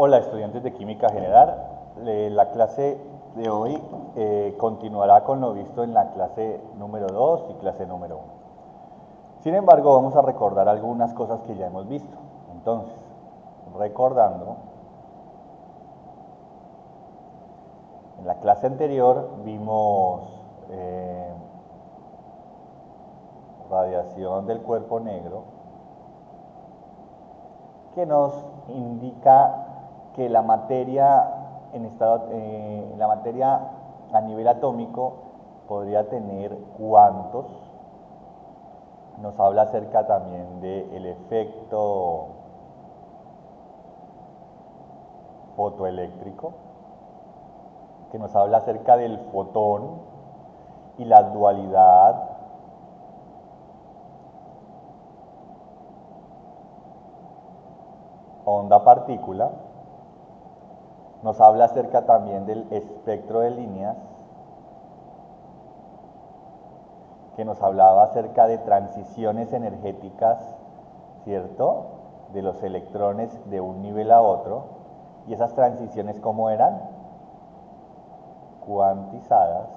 Hola estudiantes de Química General, la clase de hoy continuará con lo visto en la clase número 2 y clase número 1. Sin embargo, vamos a recordar algunas cosas que ya hemos visto. Entonces, recordando, en la clase anterior vimos radiación del cuerpo negro, que nos indica que la materia la materia a nivel atómico podría tener cuantos. Nos habla acerca también del efecto fotoeléctrico, que nos habla acerca del fotón y la dualidad onda-partícula. Nos habla acerca también del espectro de líneas, que nos hablaba acerca de transiciones energéticas, ¿cierto?, de los electrones de un nivel a otro. Y esas transiciones, ¿cómo eran? Cuantizadas.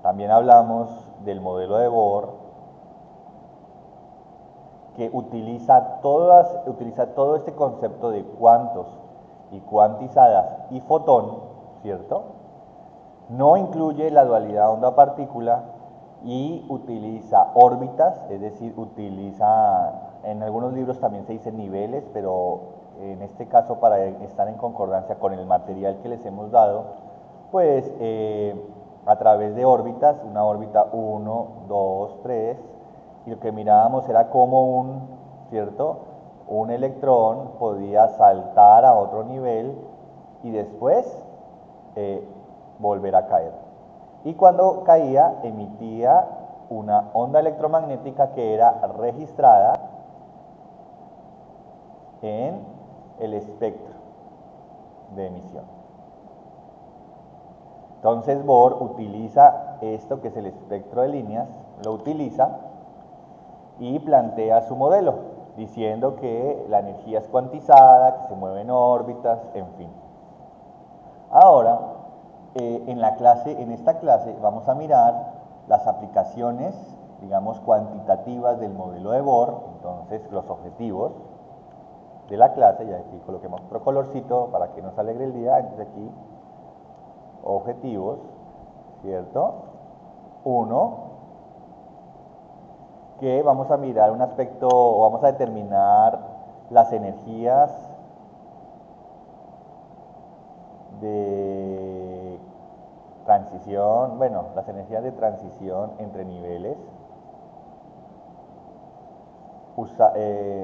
También hablamos del modelo de Bohr, que utiliza todo este concepto de cuantos y cuantizadas y fotón, ¿cierto? No incluye la dualidad onda-partícula y utiliza órbitas, es decir, en algunos libros también se dice niveles, pero en este caso, para estar en concordancia con el material que les hemos dado, pues a través de órbitas, una órbita 1, 2, 3, y lo que mirábamos era cómo un electrón podía saltar a otro nivel y después volver a caer. Y cuando caía, emitía una onda electromagnética que era registrada en el espectro de emisión. Entonces Bohr utiliza esto que es el espectro de líneas, lo utiliza y plantea su modelo, diciendo que la energía es cuantizada, que se mueve en órbitas, en fin. Ahora, en esta clase vamos a mirar las aplicaciones, digamos, cuantitativas del modelo de Bohr. Entonces, los objetivos de la clase, ya aquí coloquemos otro colorcito para que nos alegre el día. Entonces aquí, objetivos, ¿cierto? 1, que vamos a mirar un aspecto, o vamos a determinar las energías de transición, las energías de transición entre niveles,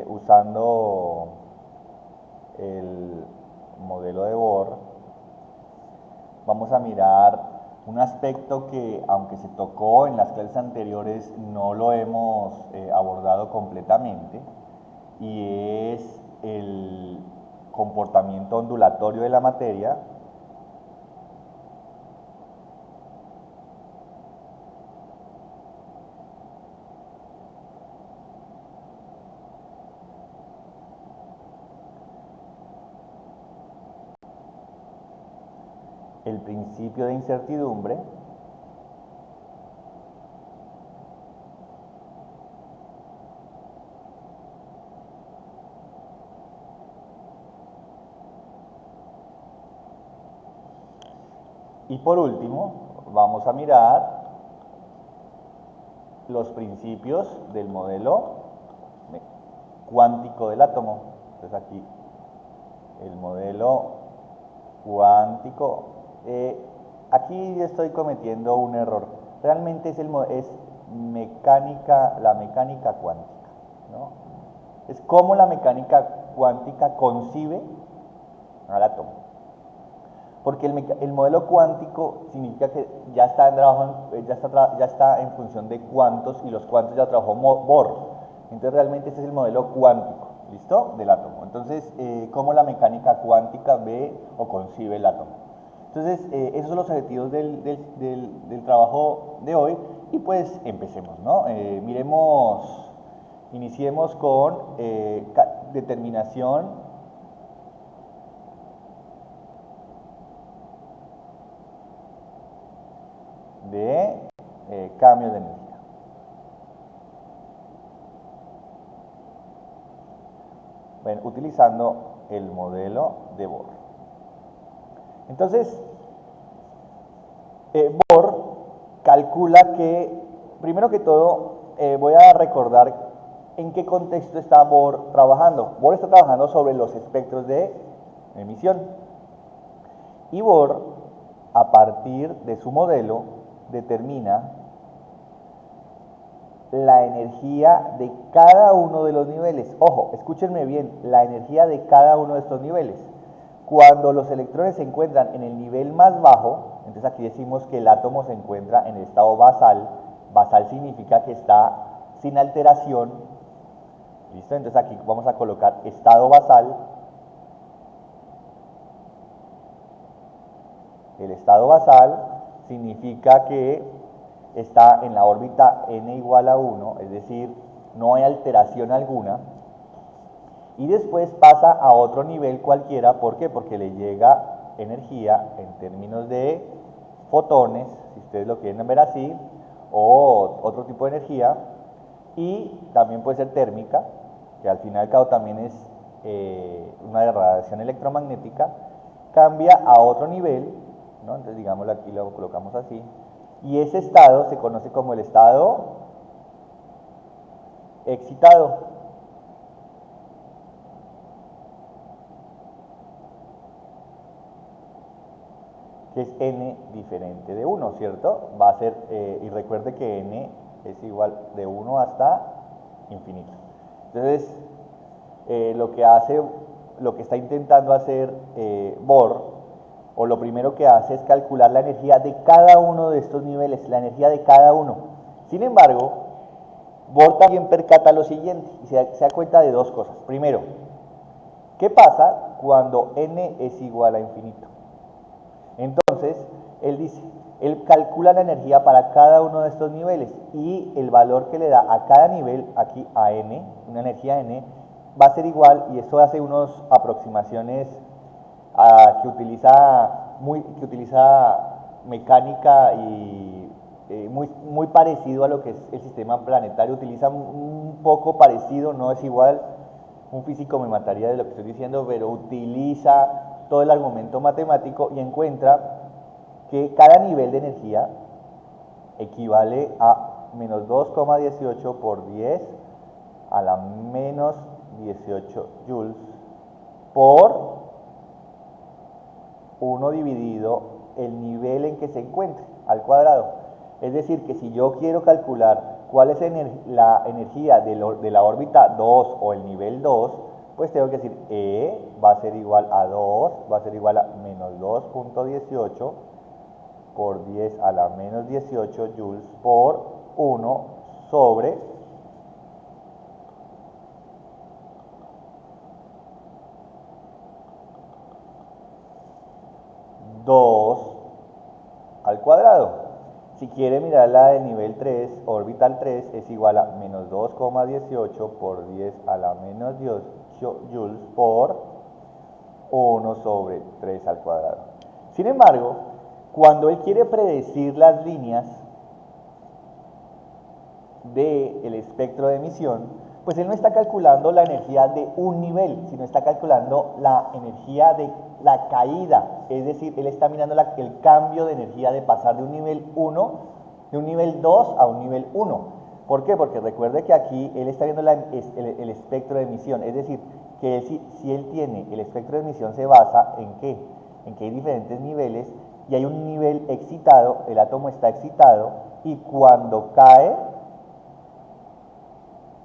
usando el modelo de Bohr. Vamos a mirar un aspecto que, aunque se tocó en las clases anteriores, no lo hemos abordado completamente, y es el comportamiento ondulatorio de la materia. El principio de incertidumbre, y por último vamos a mirar los principios del modelo cuántico del átomo. Entonces aquí el modelo cuántico. Aquí estoy cometiendo un error. Realmente es la mecánica cuántica, ¿no? Es como la mecánica cuántica concibe al átomo. Porque el modelo cuántico significa que ya está en función de cuantos, y los cuantos ya trabajó Bohr. Entonces realmente ese es el modelo cuántico, ¿listo?, del átomo. Entonces, ¿cómo la mecánica cuántica ve o concibe el átomo? Entonces, esos son los objetivos del trabajo de hoy, y pues empecemos, ¿no? Iniciemos con determinación de cambio de energía. Bueno, utilizando el modelo de Bohr. Entonces, Bohr calcula que, primero que todo, voy a recordar en qué contexto está Bohr trabajando. Bohr está trabajando sobre los espectros de emisión. Y Bohr, a partir de su modelo, determina la energía de cada uno de los niveles. Ojo, escúchenme bien, la energía de cada uno de estos niveles. Cuando los electrones se encuentran en el nivel más bajo, entonces aquí decimos que el átomo se encuentra en el estado basal. Basal significa que está sin alteración. ¿Listo? Entonces aquí vamos a colocar estado basal. El estado basal significa que está en la órbita n igual a 1, es decir, no hay alteración alguna, y después pasa a otro nivel cualquiera. ¿Por qué? Porque le llega energía en términos de fotones, si ustedes lo quieren ver así, o otro tipo de energía, y también puede ser térmica, que al final y al cabo también es una radiación electromagnética, cambia a otro nivel, ¿no? Entonces digámoslo aquí, lo colocamos así, y ese estado se conoce como el estado excitado. Que es n diferente de 1, ¿cierto? Va a ser, y recuerde que n es igual de 1 hasta infinito. Entonces, lo que está intentando hacer Bohr, o lo primero que hace es calcular la energía de cada uno de estos niveles, la energía de cada uno. Sin embargo, Bohr también percata lo siguiente, y se da cuenta de dos cosas. Primero, ¿qué pasa cuando n es igual a infinito? Entonces, él calcula la energía para cada uno de estos niveles, y el valor que le da a cada nivel, aquí a n, una energía n, va a ser igual, y esto hace unas aproximaciones que utiliza mecánica y muy parecido a lo que es el sistema planetario. Utiliza un poco parecido, no es igual, un físico me mataría de lo que estoy diciendo, pero utiliza todo el argumento matemático y encuentra que cada nivel de energía equivale a menos 2,18 por 10 a la menos 18 joules por 1 dividido el nivel en que se encuentre al cuadrado. Es decir, que si yo quiero calcular cuál es la energía de la órbita 2 o el nivel 2, pues tengo que decir E va a ser igual a 2, va a ser igual a menos 2.18 por 10 a la menos 18 joules por 1 sobre 2 al cuadrado. Si quiere mirar la del nivel 3, orbital 3, es igual a menos 2,18 por 10 a la menos 18 joules por 1 sobre 3 al cuadrado. Sin embargo, cuando él quiere predecir las líneas del espectro de emisión, pues él no está calculando la energía de un nivel, sino está calculando la energía de la caída. Es decir, él está mirando el cambio de energía de pasar de un nivel 1, de un nivel 2 a un nivel 1. ¿Por qué? Porque recuerde que aquí él está viendo el espectro de emisión. Es decir, que si él tiene el espectro de emisión, se basa en ¿qué? En que hay diferentes niveles, y hay un nivel excitado, el átomo está excitado, y cuando cae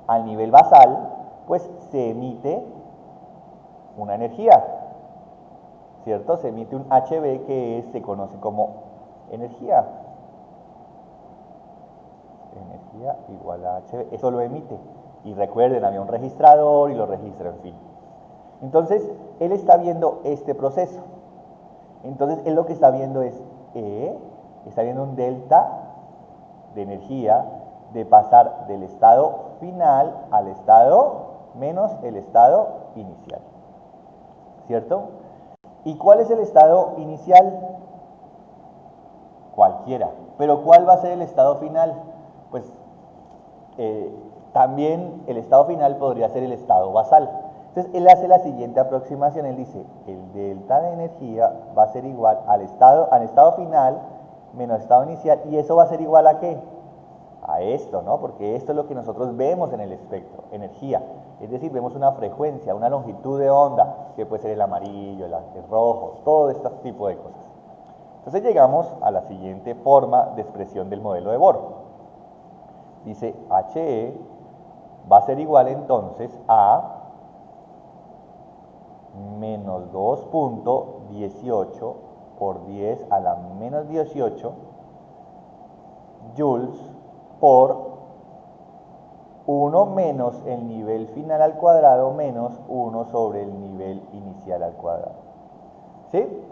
al nivel basal, pues se emite una energía, ¿cierto? Se emite un HB que se conoce como energía. Energía igual a HB, eso lo emite. Y recuerden, había un registrador y lo registra, en fin. Entonces, él está viendo este proceso. Entonces, él lo que está viendo es está viendo un delta de energía de pasar del estado final al estado menos el estado inicial, ¿cierto? ¿Y cuál es el estado inicial? cualquiera. Pero ¿cuál va a ser el estado final? Pues también el estado final podría ser el estado basal. Entonces él hace la siguiente aproximación, él dice, el delta de energía va a ser igual al estado final menos estado inicial, y eso va a ser igual ¿a qué? A esto, ¿no? Porque esto es lo que nosotros vemos en el espectro, energía. Es decir, vemos una frecuencia, una longitud de onda, que puede ser el amarillo, el rojo, todo este tipo de cosas. Entonces llegamos a la siguiente forma de expresión del modelo de Bohr. Dice HE va a ser igual entonces a menos 2.18 por 10 a la menos 18 joules por 1 menos el nivel final al cuadrado menos 1 sobre el nivel inicial al cuadrado. ¿Sí?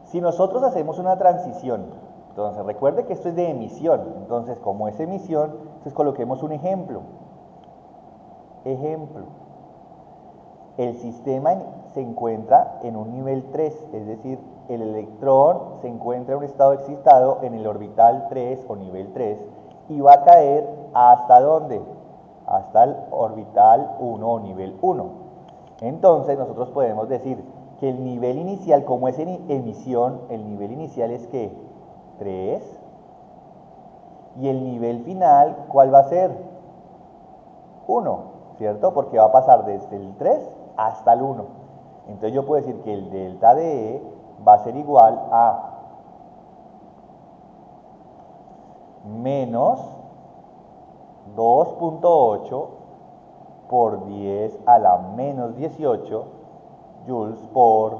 Si nosotros hacemos una transición, entonces recuerde que esto es de emisión, entonces como es emisión, entonces coloquemos un ejemplo. Ejemplo. El sistema se encuentra en un nivel 3, es decir, el electrón se encuentra en un estado excitado en el orbital 3 o nivel 3 y va a caer ¿hasta dónde? Hasta el orbital 1 o nivel 1. Entonces nosotros podemos decir que el nivel inicial, como es en emisión, el nivel inicial es ¿qué? 3. Y el nivel final, ¿cuál va a ser? 1, ¿cierto? Porque va a pasar desde el 3 hasta el 1. Entonces yo puedo decir que el delta de E va a ser igual a menos 2.8 por 10 a la menos 18 joules por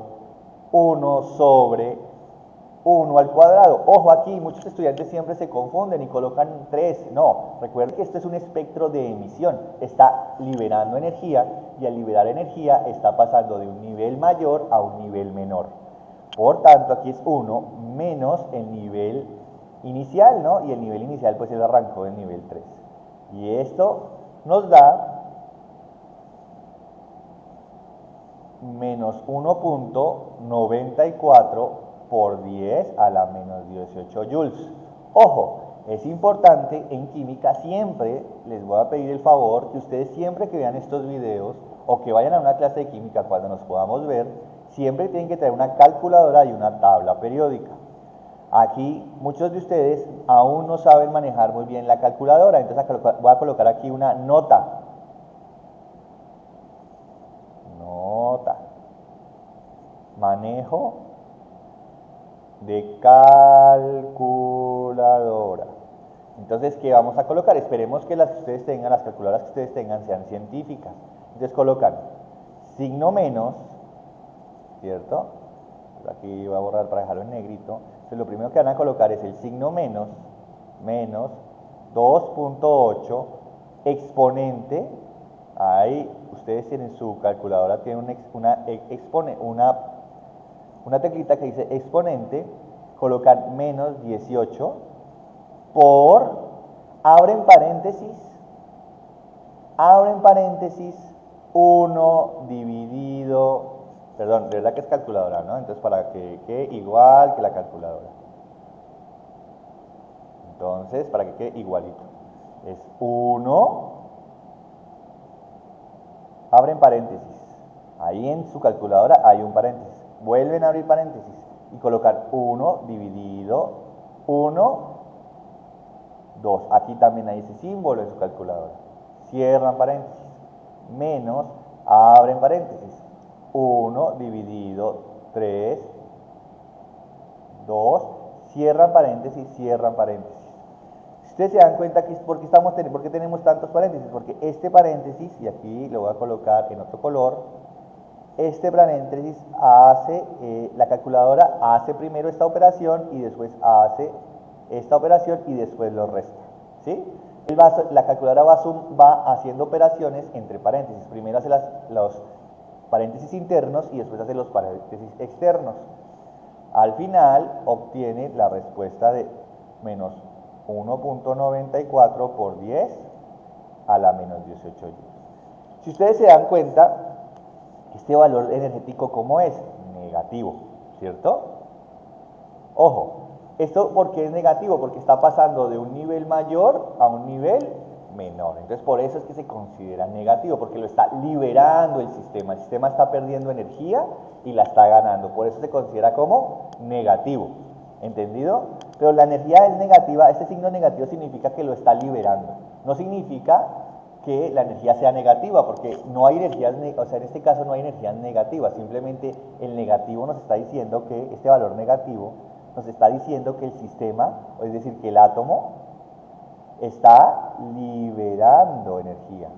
1 sobre 1 al cuadrado. Ojo aquí, muchos estudiantes siempre se confunden y colocan 3. No, recuerden que esto es un espectro de emisión. Está liberando energía y al liberar energía está pasando de un nivel mayor a un nivel menor. Por tanto, aquí es 1 menos el nivel inicial, ¿no? Y el nivel inicial pues él arrancó del nivel 3. Y esto nos da menos 1.94 por 10 a la menos 18 joules. Ojo, es importante en química, siempre les voy a pedir el favor que ustedes siempre que vean estos videos o que vayan a una clase de química cuando nos podamos ver, siempre tienen que traer una calculadora y una tabla periódica. Aquí muchos de ustedes aún no saben manejar muy bien la calculadora, entonces voy a colocar aquí una nota. Manejo de calculadora. Entonces, ¿qué vamos a colocar? Esperemos que las que ustedes tengan, las calculadoras que ustedes tengan, sean científicas. Entonces colocan signo menos, ¿cierto? Aquí voy a borrar para dejarlo en negrito. Entonces lo primero que van a colocar es el signo menos, menos 2.8 exponente. Ahí ustedes tienen su calculadora, tienen una teclita que dice exponente, colocan menos 18 por, abren paréntesis, 1 dividido, perdón, de verdad que es calculadora, ¿no? Entonces para que quede igual que la calculadora. Entonces, para que quede igualito. Es 1, abren paréntesis. Ahí en su calculadora hay un paréntesis. Vuelven a abrir paréntesis y colocar 1 dividido 1, 2. Aquí también hay ese símbolo en su calculadora. Cierran paréntesis. Menos, abren paréntesis. 1 dividido 3, 2, cierran paréntesis, cierran paréntesis. Si ustedes se dan cuenta que ¿por qué tenemos tantos paréntesis? Porque este paréntesis, y aquí lo voy a colocar en otro color, este paréntesis hace, la calculadora hace primero esta operación y después hace esta operación y después lo resta, ¿sí? La calculadora va haciendo operaciones entre paréntesis. Primero hace los paréntesis internos y después hace los paréntesis externos. Al final obtiene la respuesta de menos 1.94 por 10 a la menos 18 joules. Si ustedes se dan cuenta, este valor energético, ¿cómo es? Negativo, ¿cierto? Ojo, ¿Esto por qué es negativo? Porque está pasando de un nivel mayor a un nivel menor. Entonces, por eso es que se considera negativo, porque lo está liberando el sistema. El sistema está perdiendo energía y la está ganando. Por eso se considera como negativo. ¿Entendido? Pero la energía es negativa, este signo negativo significa que lo está liberando. No significa que la energía sea negativa, porque no hay energías, o sea, en este caso no hay energías negativas, simplemente el negativo nos está diciendo que, este valor negativo, nos está diciendo que el sistema, es decir, que el átomo, está liberando energía.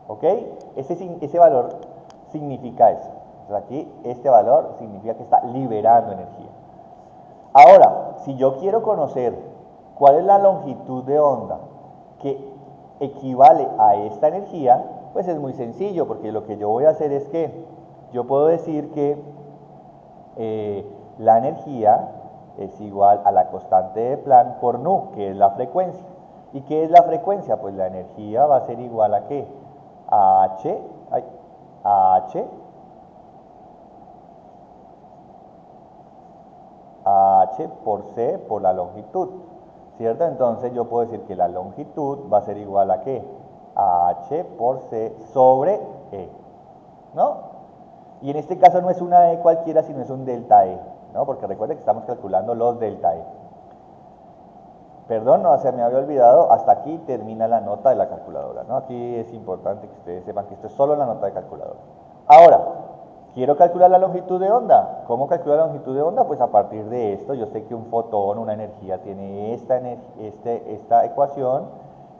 ¿Ok? Ese valor significa eso. Entonces aquí, este valor significa que está liberando energía. Ahora, si yo quiero conocer cuál es la longitud de onda que equivale a esta energía, pues es muy sencillo, porque lo que yo voy a hacer es que yo puedo decir que la energía es igual a la constante de Planck por nu, que es la frecuencia. ¿Y qué es la frecuencia? Pues la energía va a ser igual a ¿qué? A H por C por la longitud, ¿cierto? Entonces yo puedo decir que la longitud va a ser igual a ¿qué? A H por C sobre E, ¿no? Y en este caso no es una E cualquiera, sino es un delta E, ¿no? Porque recuerden que estamos calculando los delta E. Perdón, no, se me había olvidado, hasta aquí termina la nota de la calculadora, ¿no? Aquí es importante que ustedes sepan que esto es solo la nota de calculadora. Ahora, quiero calcular la longitud de onda. ¿Cómo calcular la longitud de onda? Pues a partir de esto, yo sé que un fotón, una energía, tiene esta ecuación.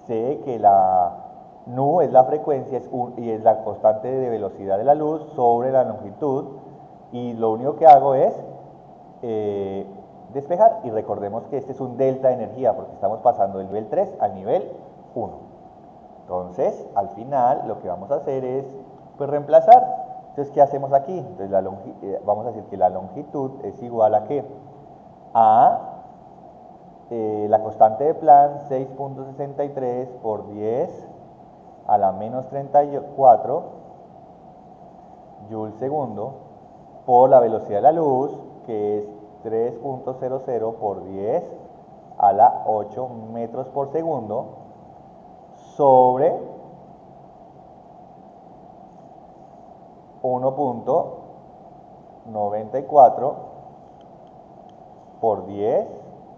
Sé que la nu es la frecuencia y es la constante de velocidad de la luz sobre la longitud. Y lo único que hago es despejar. Y recordemos que este es un delta de energía, porque estamos pasando del nivel 3 al nivel 1. Entonces, al final, lo que vamos a hacer es pues reemplazar. Entonces, ¿qué hacemos aquí? Entonces, vamos a decir que la longitud es igual a ¿qué? A la constante de Planck, 6.63 por 10 a la menos 34 joules segundo, por la velocidad de la luz, que es 3.00 por 10 a la 8 metros por segundo, sobre 1.94 por 10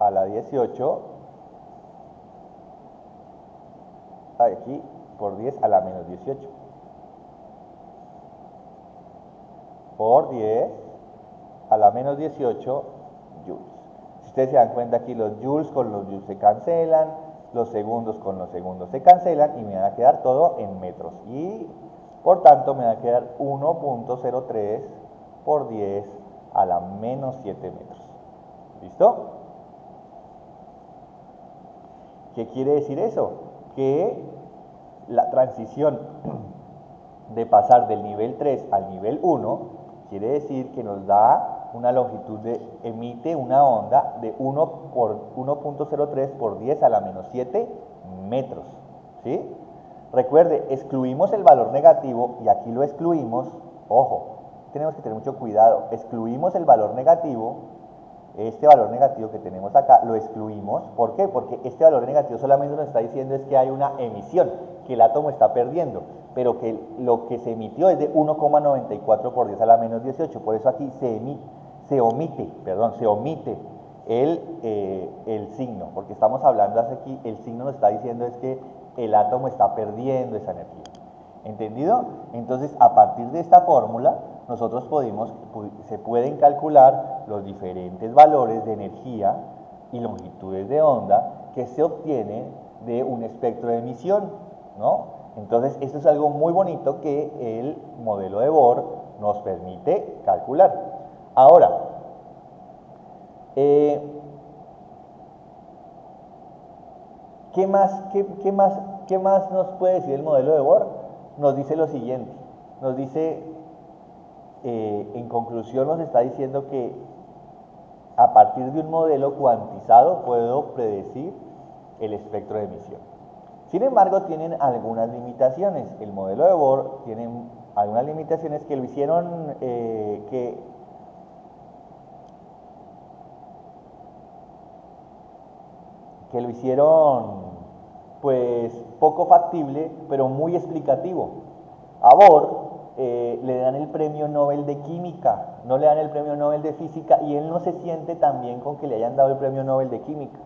a la 18, aquí por 10 a la menos 18, por 10 a la menos 18 joules. Si ustedes se dan cuenta aquí, los joules con los joules se cancelan, los segundos con los segundos se cancelan y me va a quedar todo en metros. Y por tanto me va a quedar 1.03 por 10 a la menos 7 metros. ¿Listo? ¿Qué quiere decir eso? Que la transición de pasar del nivel 3 al nivel 1 quiere decir que nos da una longitud emite una onda de 1.03 por 10 a la menos 7 metros. ¿Sí? Recuerde, excluimos el valor negativo y aquí lo excluimos. Ojo, tenemos que tener mucho cuidado. Excluimos el valor negativo. Este valor negativo que tenemos acá lo excluimos. ¿Por qué? Porque este valor negativo solamente nos está diciendo es que hay una emisión, que el átomo está perdiendo, pero que lo que se emitió es de 1,94 por 10 a la menos 18. Por eso aquí se omite el signo, porque estamos hablando aquí, el signo nos está diciendo es que el átomo está perdiendo esa energía. ¿Entendido? Entonces, a partir de esta fórmula, nosotros se pueden calcular los diferentes valores de energía y longitudes de onda que se obtienen de un espectro de emisión, ¿no? Entonces, esto es algo muy bonito que el modelo de Bohr nos permite calcular. Ahora, ¿qué más nos puede decir el modelo de Bohr? Nos dice lo siguiente, nos dice, en conclusión nos está diciendo que a partir de un modelo cuantizado puedo predecir el espectro de emisión. Sin embargo, tienen algunas limitaciones. El modelo de Bohr tiene algunas limitaciones que lo hicieron, que que lo hicieron pues poco factible, pero muy explicativo. A Bohr le dan el premio Nobel de Química, no le dan el premio Nobel de Física, y él no se siente tan bien con que le hayan dado el premio Nobel de Química.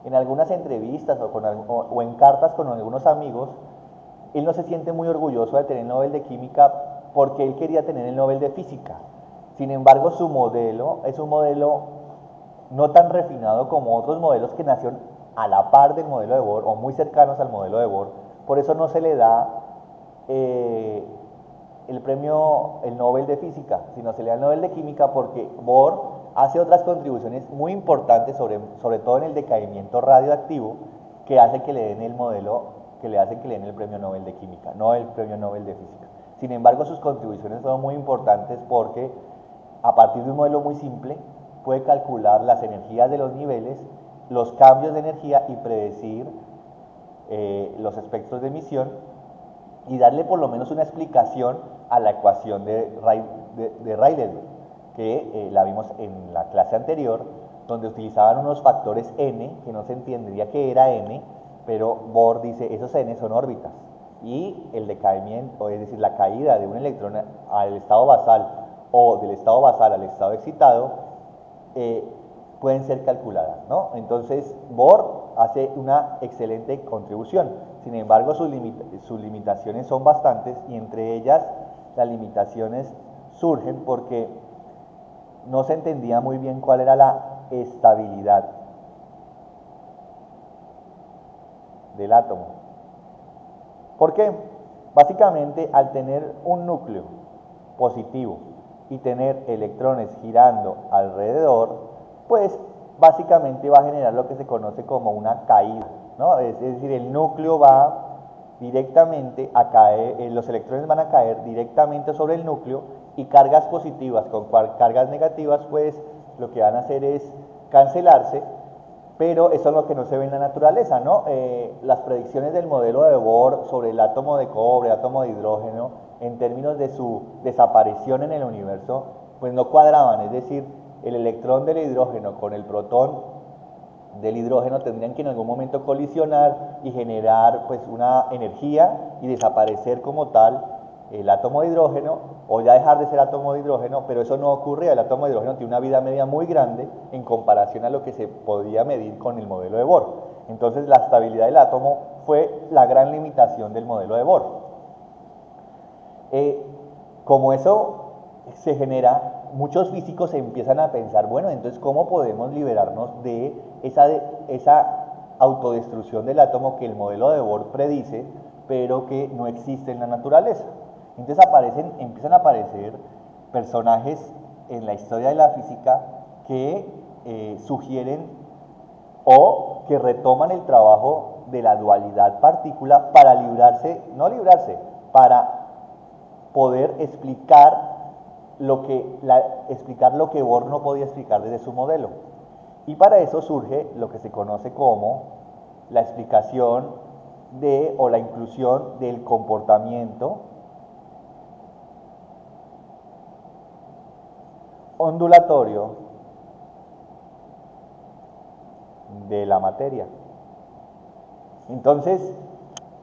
En algunas entrevistas o en cartas con algunos amigos, él no se siente muy orgulloso de tener el Nobel de Química porque él quería tener el Nobel de Física. Sin embargo, su modelo es un modelo no tan refinado como otros modelos que nacieron a la par del modelo de Bohr o muy cercanos al modelo de Bohr. Por eso no se le da el premio, el Nobel de Física, sino se le da el Nobel de Química porque Bohr hace otras contribuciones muy importantes, sobre todo en el decaimiento radioactivo, que hace que le den el modelo, que le hacen que le den el premio Nobel de Química, no el premio Nobel de Física. Sin embargo, sus contribuciones son muy importantes porque a partir de un modelo muy simple puede calcular las energías de los niveles, los cambios de energía y predecir los espectros de emisión y darle por lo menos una explicación a la ecuación de Rayleigh, que la vimos en la clase anterior, donde utilizaban unos factores n, que no se entendería que era n, pero Bohr dice, esos n son órbitas, y el decaimiento, es decir, la caída de un electrón al estado basal o del estado basal al estado excitado, pueden ser calculadas, ¿no? Entonces, Bohr hace una excelente contribución. Sin embargo, sus limitaciones son bastantes y entre ellas las limitaciones surgen porque no se entendía muy bien cuál era la estabilidad del átomo. ¿Por qué? Básicamente, al tener un núcleo positivo y tener electrones girando alrededor, pues básicamente va a generar lo que se conoce como una caída, ¿no? Es decir, el núcleo va directamente a caer, los electrones van a caer directamente sobre el núcleo y cargas positivas con cargas negativas, pues lo que van a hacer es cancelarse, pero eso es lo que no se ve en la naturaleza, ¿no? Las predicciones del modelo de Bohr sobre el átomo de cobre, átomo de hidrógeno, en términos de su desaparición en el universo, pues no cuadraban, es decir, el electrón del hidrógeno con el protón del hidrógeno tendrían que en algún momento colisionar y generar pues una energía y desaparecer como tal el átomo de hidrógeno o ya dejar de ser átomo de hidrógeno, pero eso no ocurre. El átomo de hidrógeno tiene una vida media muy grande en comparación a lo que se podía medir con el modelo de Bohr. Entonces la estabilidad del átomo fue la gran limitación del modelo de Bohr. Como eso se genera, muchos físicos empiezan a pensar, bueno, entonces ¿cómo podemos liberarnos de esa autodestrucción del átomo que el modelo de Bohr predice, pero que no existe en la naturaleza? Entonces empiezan a aparecer personajes en la historia de la física que sugieren o que retoman el trabajo de la dualidad partícula para para poder explicar explicar lo que Bohr no podía explicar desde su modelo. Y para eso surge lo que se conoce como la explicación o la inclusión del comportamiento ondulatorio de la materia. Entonces,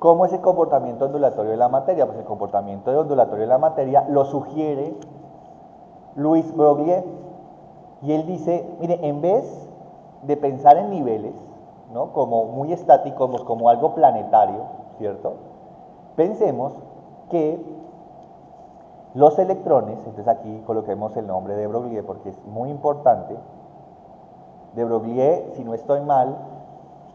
¿cómo es el comportamiento ondulatorio de la materia? Pues el comportamiento ondulatorio de la materia lo sugiere Louis Broglie, y él dice, mire, en vez de pensar en niveles, ¿no?, como muy estáticos, como algo planetario, ¿cierto? Pensemos que los electrones, entonces aquí coloquemos el nombre de Broglie porque es muy importante. De Broglie, si no estoy mal,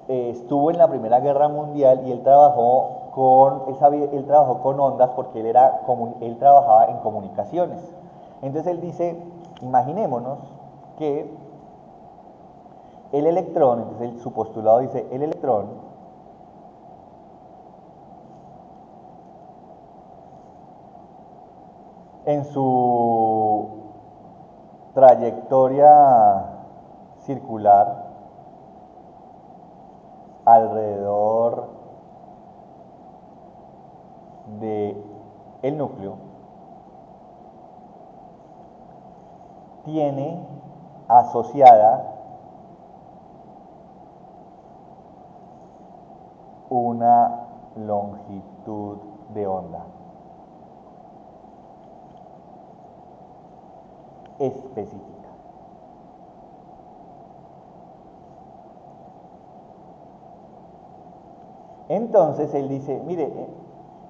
estuvo en la Primera Guerra Mundial y él trabajó con ondas porque él trabajaba en comunicaciones. Entonces él dice, imaginémonos que el electrón, entonces su postulado dice, el electrón en su trayectoria circular alrededor del núcleo tiene asociada una longitud de onda específica. Entonces él dice, mire,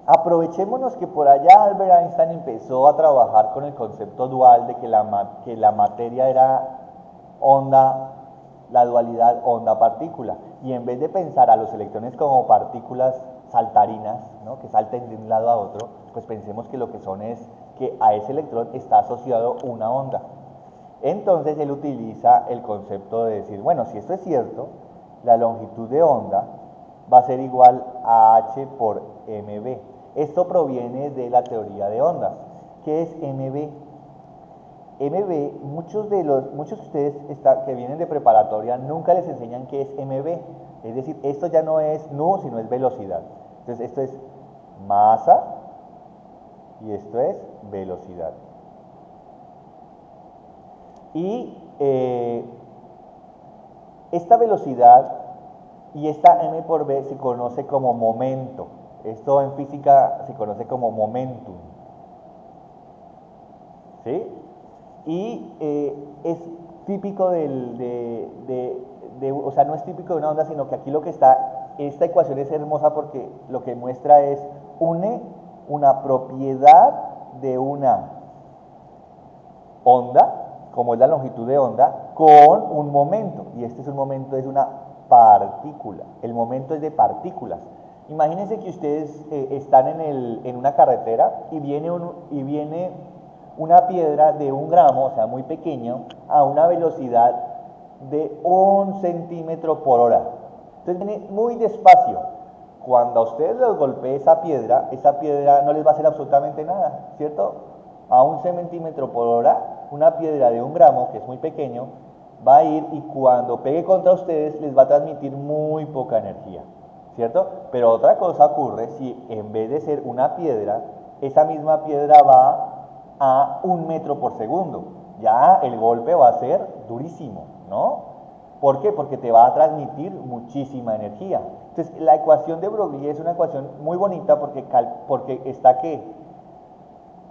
aprovechémonos que por allá Albert Einstein empezó a trabajar con el concepto dual de que la materia era onda, la dualidad onda-partícula, y en vez de pensar a los electrones como partículas saltarinas, ¿no?, que salten de un lado a otro, pues pensemos que lo que son es que a ese electrón está asociado una onda. Entonces él utiliza el concepto de decir, bueno, si esto es cierto, la longitud de onda va a ser igual a h por mv. Esto proviene de la teoría de ondas. ¿Qué es mv? mv, muchos de ustedes que vienen de preparatoria nunca les enseñan qué es mv. Es decir, esto ya no es nu, sino es velocidad. Entonces esto es masa y esto es velocidad. Y esta velocidad y esta m por v se conoce como momento. Esto en física se conoce como momentum. ¿Sí? Y es típico o sea, no es típico de una onda, sino que aquí lo que está, esta ecuación es hermosa porque lo que muestra es, une una propiedad de una onda, como es la longitud de onda, con un momento, y este es un momento, es una partícula, el momento es de partículas. Imagínense que ustedes están en una carretera y viene una piedra de 1 gramo, o sea, muy pequeño, a una velocidad de 1 centímetro por hora. Entonces viene muy despacio. Cuando a ustedes les golpee esa piedra no les va a hacer absolutamente nada, ¿cierto? A 1 centímetro por hora, una piedra de 1 gramo, que es muy pequeño, va a ir y cuando pegue contra ustedes les va a transmitir muy poca energía, ¿cierto? Pero otra cosa ocurre si en vez de ser una piedra, esa misma piedra va a 1 metro por segundo. Ya el golpe va a ser durísimo, ¿no? ¿Por qué? Porque te va a transmitir muchísima energía. Entonces, la ecuación de Broglie es una ecuación muy bonita porque está ¿qué?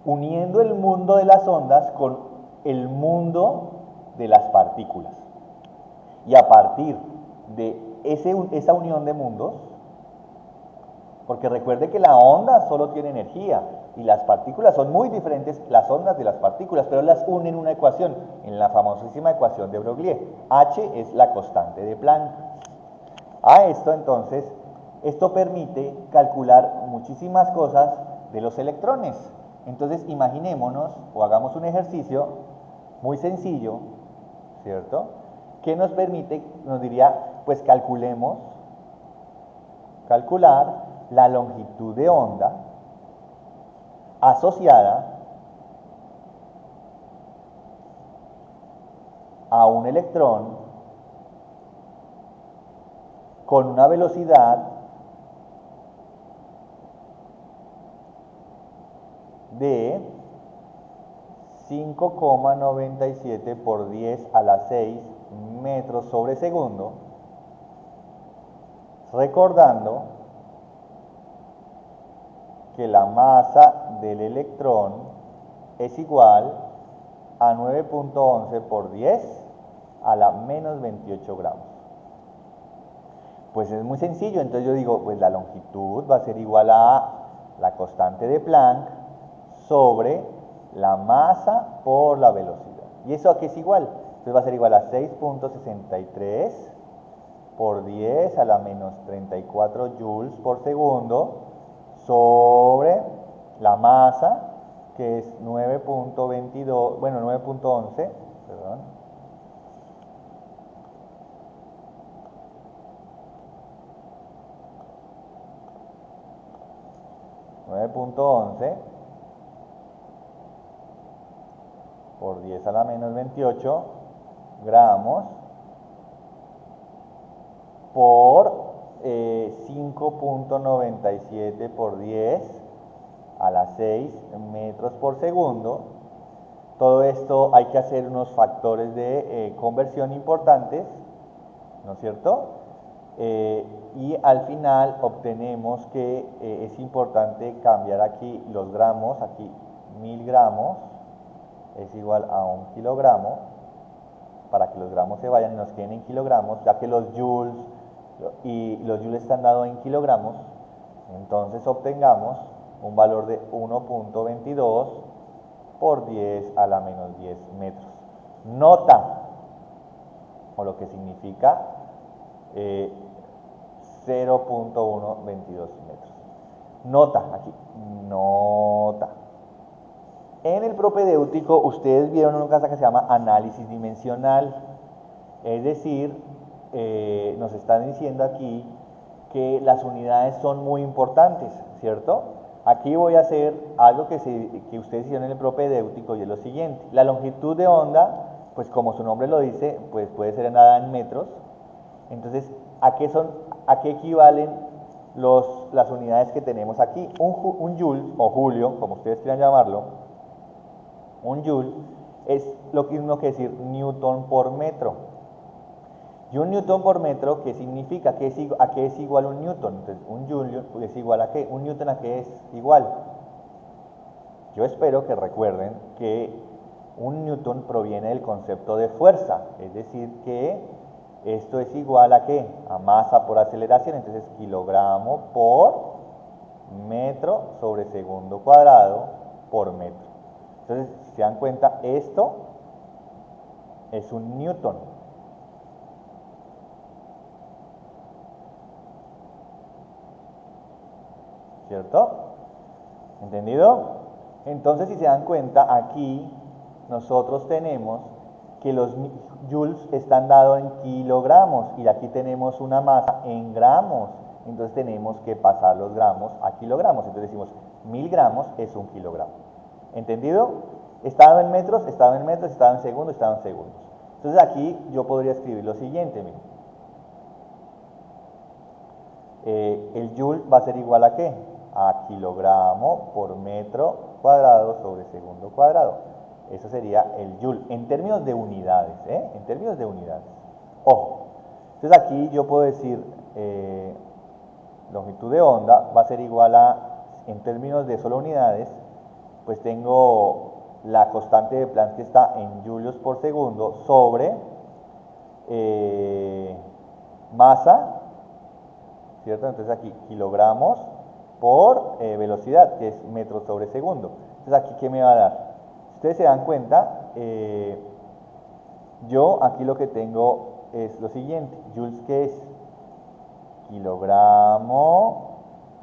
Uniendo el mundo de las ondas con el mundo de las partículas. Y a partir de esa unión de mundos, porque recuerde que la onda solo tiene energía y las partículas son muy diferentes, las ondas de las partículas, pero las unen en una ecuación, en la famosísima ecuación de Broglie. H es la constante de Planck. A esto entonces, esto permite calcular muchísimas cosas de los electrones. Entonces imaginémonos o hagamos un ejercicio muy sencillo, ¿cierto?, que nos permite, nos diría, pues calcular la longitud de onda asociada a un electrón con una velocidad de 5,97 por 10 a la 6 metros sobre segundo, recordando que la masa del electrón es igual a 9.11 por 10 a la menos 28 gramos. Pues es muy sencillo, entonces yo digo, pues la longitud va a ser igual a la constante de Planck sobre la masa por la velocidad. ¿Y eso a qué es igual? Entonces va a ser igual a 6.63 por 10 a la menos 34 joules por segundo sobre la masa, que es 9.22, bueno, 9.11, perdón. 9.11 por 10 a la menos 28 gramos por 5.97 por 10 a la 6 metros por segundo. Todo esto hay que hacer unos factores de conversión importantes, ¿no es cierto? Y al final obtenemos que es importante cambiar aquí los gramos, aquí 1000 gramos es igual a 1 kilogramo, para que los gramos se vayan y nos queden en kilogramos, ya que los joules están dados en kilogramos. Entonces obtengamos un valor de 1.22 por 10 a la menos 10 metros. Nota, o lo que significa 0.122 metros. Nota, aquí, nota. En el propedéutico ustedes vieron una cosa que se llama análisis dimensional, es decir, nos están diciendo aquí que las unidades son muy importantes, ¿cierto? Aquí voy a hacer algo que ustedes hicieron en el propedéutico y es lo siguiente. La longitud de onda, pues como su nombre lo dice, pues puede ser dada en metros. Entonces, ¿a qué equivalen las unidades que tenemos aquí? Un joule, o julio, como ustedes quieran llamarlo, un joule es lo mismo que decir newton por metro. Y un newton por metro, ¿qué significa? ¿A qué es igual un newton? Entonces, un joule es igual a ¿qué? ¿Un newton a qué es igual? Yo espero que recuerden que un newton proviene del concepto de fuerza, es decir, que esto es igual a ¿qué? A masa por aceleración, entonces kilogramo por metro sobre segundo cuadrado por metro. Entonces, si se dan cuenta, esto es un newton. ¿Cierto? ¿Entendido? Entonces, si se dan cuenta, aquí nosotros tenemos que los joules están dados en kilogramos y aquí tenemos una masa en gramos. Entonces tenemos que pasar los gramos a kilogramos. Entonces decimos 1000 gramos es 1 kilogramo. ¿Entendido? Estaba en metros, estaba en metros, estaba en segundos, estaba en segundos. Entonces aquí yo podría escribir lo siguiente, miren. El joule va a ser igual a ¿qué? A kilogramo por metro cuadrado sobre segundo cuadrado. Eso sería el joule, en términos de unidades, en términos de unidades. Ojo, entonces aquí yo puedo decir longitud de onda va a ser igual a, en términos de solo unidades, pues tengo la constante de Planck que está en julios por segundo sobre masa, ¿cierto? Entonces aquí kilogramos por velocidad, que es metros sobre segundo. Entonces aquí, ¿qué me va a dar? Si ustedes se dan cuenta, yo aquí lo que tengo es lo siguiente, joules, que es kilogramo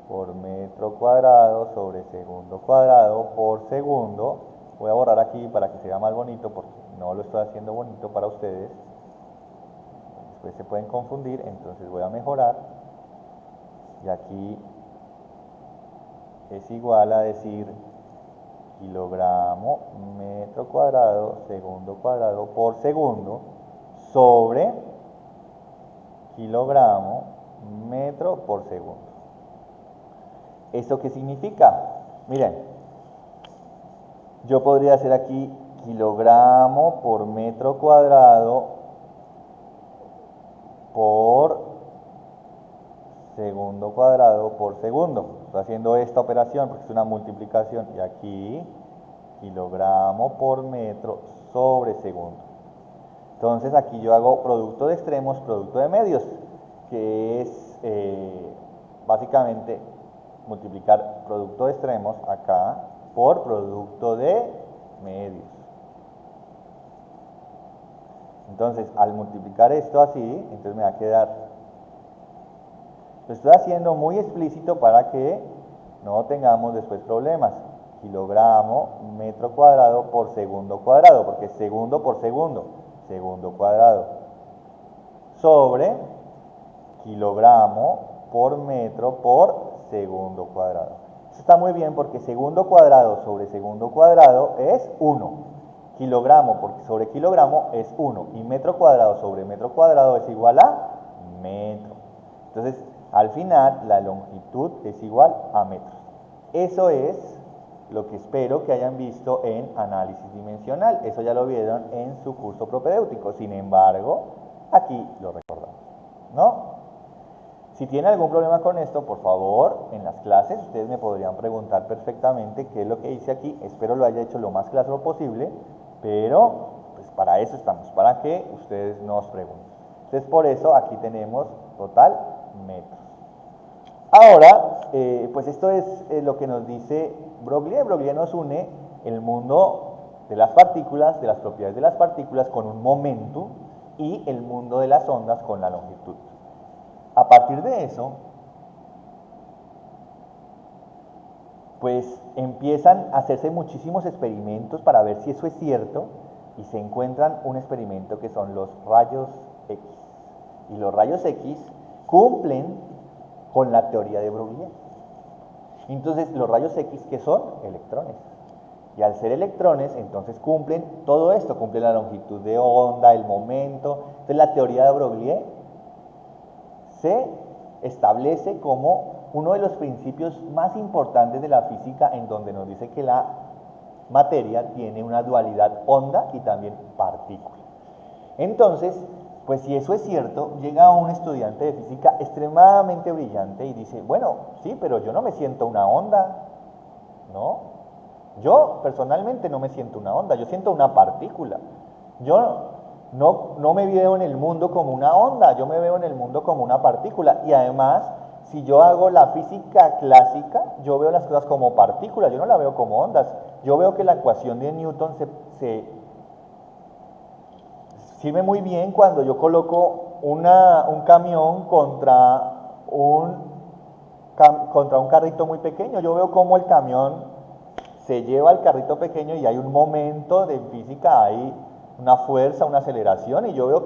por metro cuadrado sobre segundo cuadrado por segundo. Voy a borrar aquí para que se vea más bonito porque no lo estoy haciendo bonito para ustedes. Después se pueden confundir, entonces voy a mejorar. Y aquí es igual a decir kilogramo metro cuadrado segundo cuadrado por segundo sobre kilogramo metro por segundo. ¿Esto qué significa? Miren, yo podría hacer aquí kilogramo por metro cuadrado por segundo cuadrado por segundo. Estoy haciendo esta operación porque es una multiplicación. Y aquí kilogramo por metro sobre segundo. Entonces aquí yo hago producto de extremos, producto de medios, que es básicamente multiplicar producto de extremos acá por producto de medios. Entonces, al multiplicar esto así, entonces me va a quedar, lo estoy haciendo muy explícito para que no tengamos después problemas. Kilogramo metro cuadrado por segundo cuadrado, porque segundo por segundo, segundo cuadrado, sobre kilogramo por metro por segundo cuadrado. Eso está muy bien porque segundo cuadrado sobre segundo cuadrado es 1. Kilogramo sobre kilogramo es 1. Y metro cuadrado sobre metro cuadrado es igual a metro. Entonces, al final, la longitud es igual a metros. Eso es lo que espero que hayan visto en análisis dimensional. Eso ya lo vieron en su curso propedéutico. Sin embargo, aquí lo recordamos, ¿no? Si tienen algún problema con esto, por favor, en las clases ustedes me podrían preguntar perfectamente qué es lo que hice aquí. Espero lo haya hecho lo más claro posible, pero pues para eso estamos, para que ustedes nos pregunten. Entonces, por eso aquí tenemos total metros. Ahora, pues esto es lo que nos dice Broglie. Broglie nos une el mundo de las partículas, de las propiedades de las partículas con un momentum y el mundo de las ondas con la longitud. A partir de eso, pues empiezan a hacerse muchísimos experimentos para ver si eso es cierto y se encuentran un experimento que son los rayos X. Y los rayos X cumplen con la teoría de Broglie. Entonces, los rayos X, ¿qué son? Electrones. Y al ser electrones, entonces cumplen todo esto, cumplen la longitud de onda, el momento. Entonces, la teoría de Broglie se establece como uno de los principios más importantes de la física, en donde nos dice que la materia tiene una dualidad onda y también partícula. Entonces, pues si eso es cierto, llega un estudiante de física extremadamente brillante y dice, bueno, sí, pero yo no me siento una onda, ¿no? Yo personalmente no me siento una onda, yo siento una partícula. Yo no me veo en el mundo como una onda, yo me veo en el mundo como una partícula. Y además, si yo hago la física clásica, yo veo las cosas como partículas, yo no la veo como ondas. Yo veo que la ecuación de Newton se sirve muy bien cuando yo coloco un camión contra un carrito muy pequeño. Yo veo cómo el camión se lleva al carrito pequeño y hay un momento de física, hay una fuerza, una aceleración, y yo veo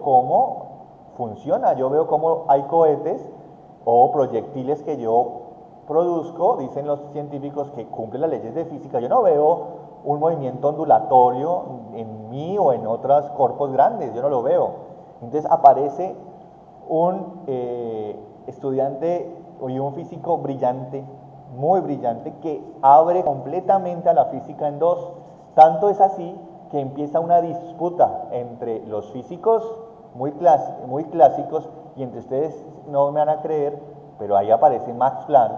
cómo funciona. Yo veo cómo hay cohetes o proyectiles que yo produzco, dicen los científicos, que cumplen las leyes de física. Yo no veo un movimiento ondulatorio en mí o en otros cuerpos grandes, yo no lo veo. Entonces aparece un estudiante y un físico brillante, muy brillante, que abre completamente a la física en dos. Tanto es así que empieza una disputa entre los físicos muy clásicos, y entre ustedes no me van a creer, pero ahí aparece Max Planck,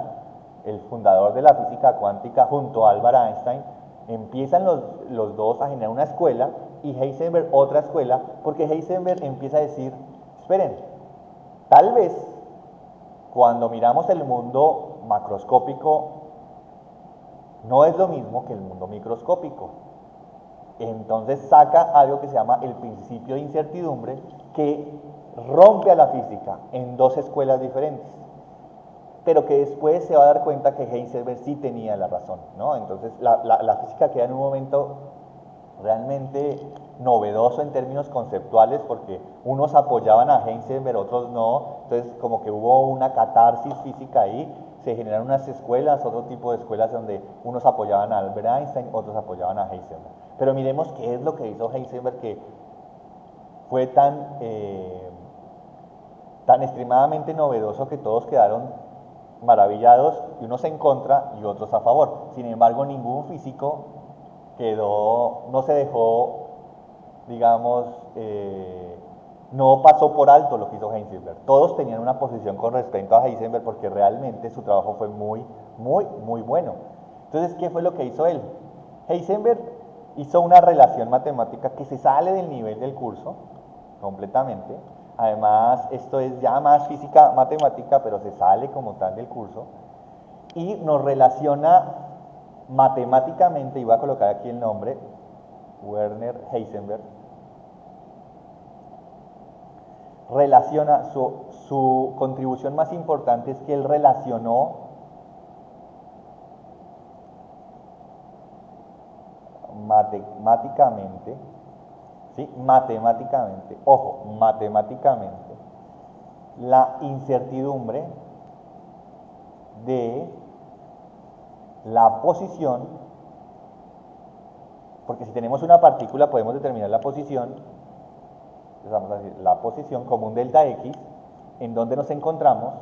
el fundador de la física cuántica, junto a Albert Einstein. Empiezan los dos a generar una escuela y Heisenberg otra escuela, porque Heisenberg empieza a decir, esperen, tal vez cuando miramos el mundo macroscópico no es lo mismo que el mundo microscópico. Entonces saca algo que se llama el principio de incertidumbre, que rompe a la física en dos escuelas diferentes, pero que después se va a dar cuenta que Heisenberg sí tenía la razón, ¿no? Entonces la física queda en un momento realmente novedoso en términos conceptuales, porque unos apoyaban a Heisenberg, otros no. Entonces como que hubo una catarsis física ahí, se generaron unas escuelas, otro tipo de escuelas donde unos apoyaban a Albert Einstein, otros apoyaban a Heisenberg. Pero miremos qué es lo que hizo Heisenberg, que fue tan extremadamente novedoso que todos quedaron maravillados, y unos en contra y otros a favor. Sin embargo, ningún físico no se dejó, digamos, no pasó por alto lo que hizo Heisenberg. Todos tenían una posición con respecto a Heisenberg, porque realmente su trabajo fue muy, muy, muy bueno. Entonces, ¿qué fue lo que hizo él? Heisenberg hizo una relación matemática que se sale del nivel del curso completamente. Además, esto es ya más física matemática, pero se sale como tal del curso, y nos relaciona matemáticamente, y voy a colocar aquí el nombre, Werner Heisenberg, relaciona su contribución más importante es que él relacionó matemáticamente, ¿sí? Matemáticamente, ojo, matemáticamente, la incertidumbre de la posición, porque si tenemos una partícula podemos determinar la posición. Entonces vamos a decir la posición como un delta X, en donde nos encontramos,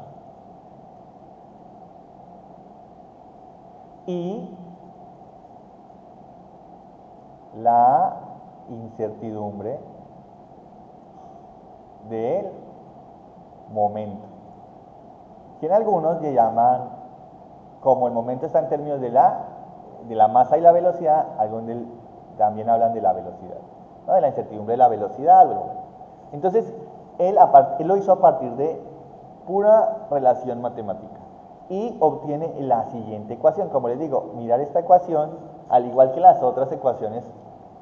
y la incertidumbre del momento. que en algunos le llaman, como el momento está en términos de la masa y la velocidad, algunos también hablan de la velocidad, ¿no? De la incertidumbre de la velocidad. Bueno. Entonces, él lo hizo a partir de pura relación matemática y obtiene la siguiente ecuación. Como les digo, mirar esta ecuación, al igual que las otras ecuaciones,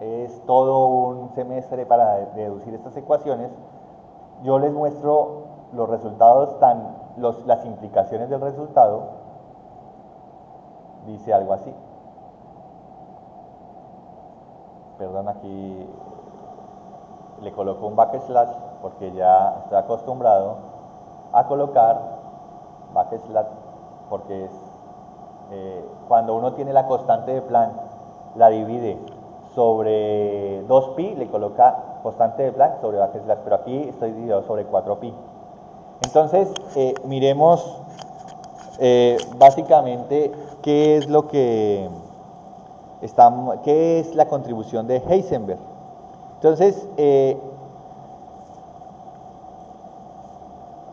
es todo un semestre para deducir estas ecuaciones. Yo les muestro los resultados, las implicaciones del resultado. Dice algo así. Perdón, aquí le coloco un backslash porque ya estoy acostumbrado a colocar backslash porque es cuando uno tiene la constante de Planck, la divide sobre 2pi, le coloca constante de Planck sobre backslash, pero aquí estoy dividido sobre 4pi. Entonces, miremos básicamente qué es lo que qué es la contribución de Heisenberg. Entonces,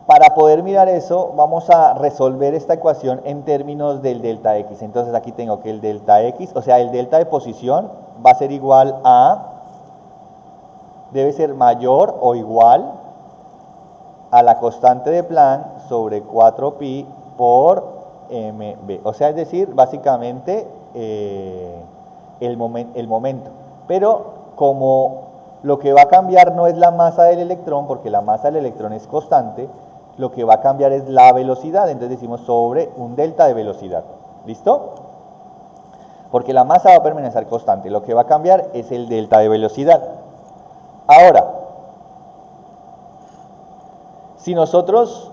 para poder mirar eso, vamos a resolver esta ecuación en términos del delta x. Entonces aquí tengo que el delta x, o sea, el delta de posición va a ser igual debe ser mayor o igual a la constante de Planck sobre 4pi por mb. O sea, es decir, básicamente el momento. Pero como lo que va a cambiar no es la masa del electrón, porque la masa del electrón es constante, lo que va a cambiar es la velocidad. Entonces decimos sobre un delta de velocidad. ¿Listo? Porque la masa va a permanecer constante. Lo que va a cambiar es el delta de velocidad. Ahora, si nosotros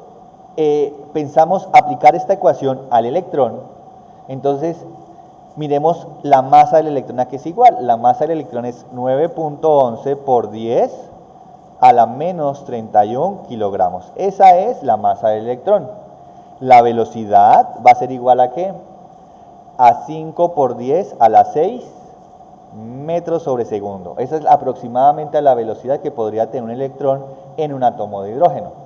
pensamos aplicar esta ecuación al electrón, entonces miremos la masa del electrón, a que es igual. La masa del electrón es 9.11 por 10 a la menos 31 kilogramos. Esa es la masa del electrón. La velocidad va a ser igual a ¿qué? A 5 por 10 a la 6 metros sobre segundo. Esa es aproximadamente la velocidad que podría tener un electrón en un átomo de hidrógeno.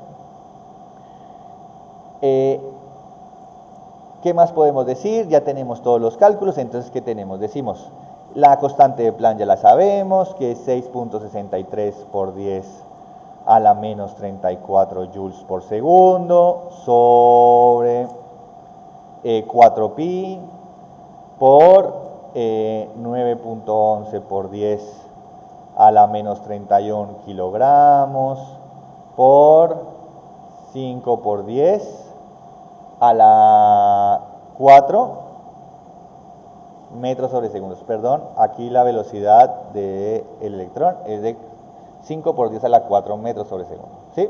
¿Qué más podemos decir? Ya tenemos todos los cálculos. Entonces, ¿qué tenemos? Decimos, la constante de Planck ya la sabemos, que es 6.63 por 10 a la menos 34 joules por segundo sobre 4pi por 9.11 por 10 a la menos 31 kilogramos por 5 por 10 a la 4 metros sobre segundos. Perdón, aquí la velocidad del electrón es de 5 por 10 a la 4 metros sobre segundo. ¿Sí?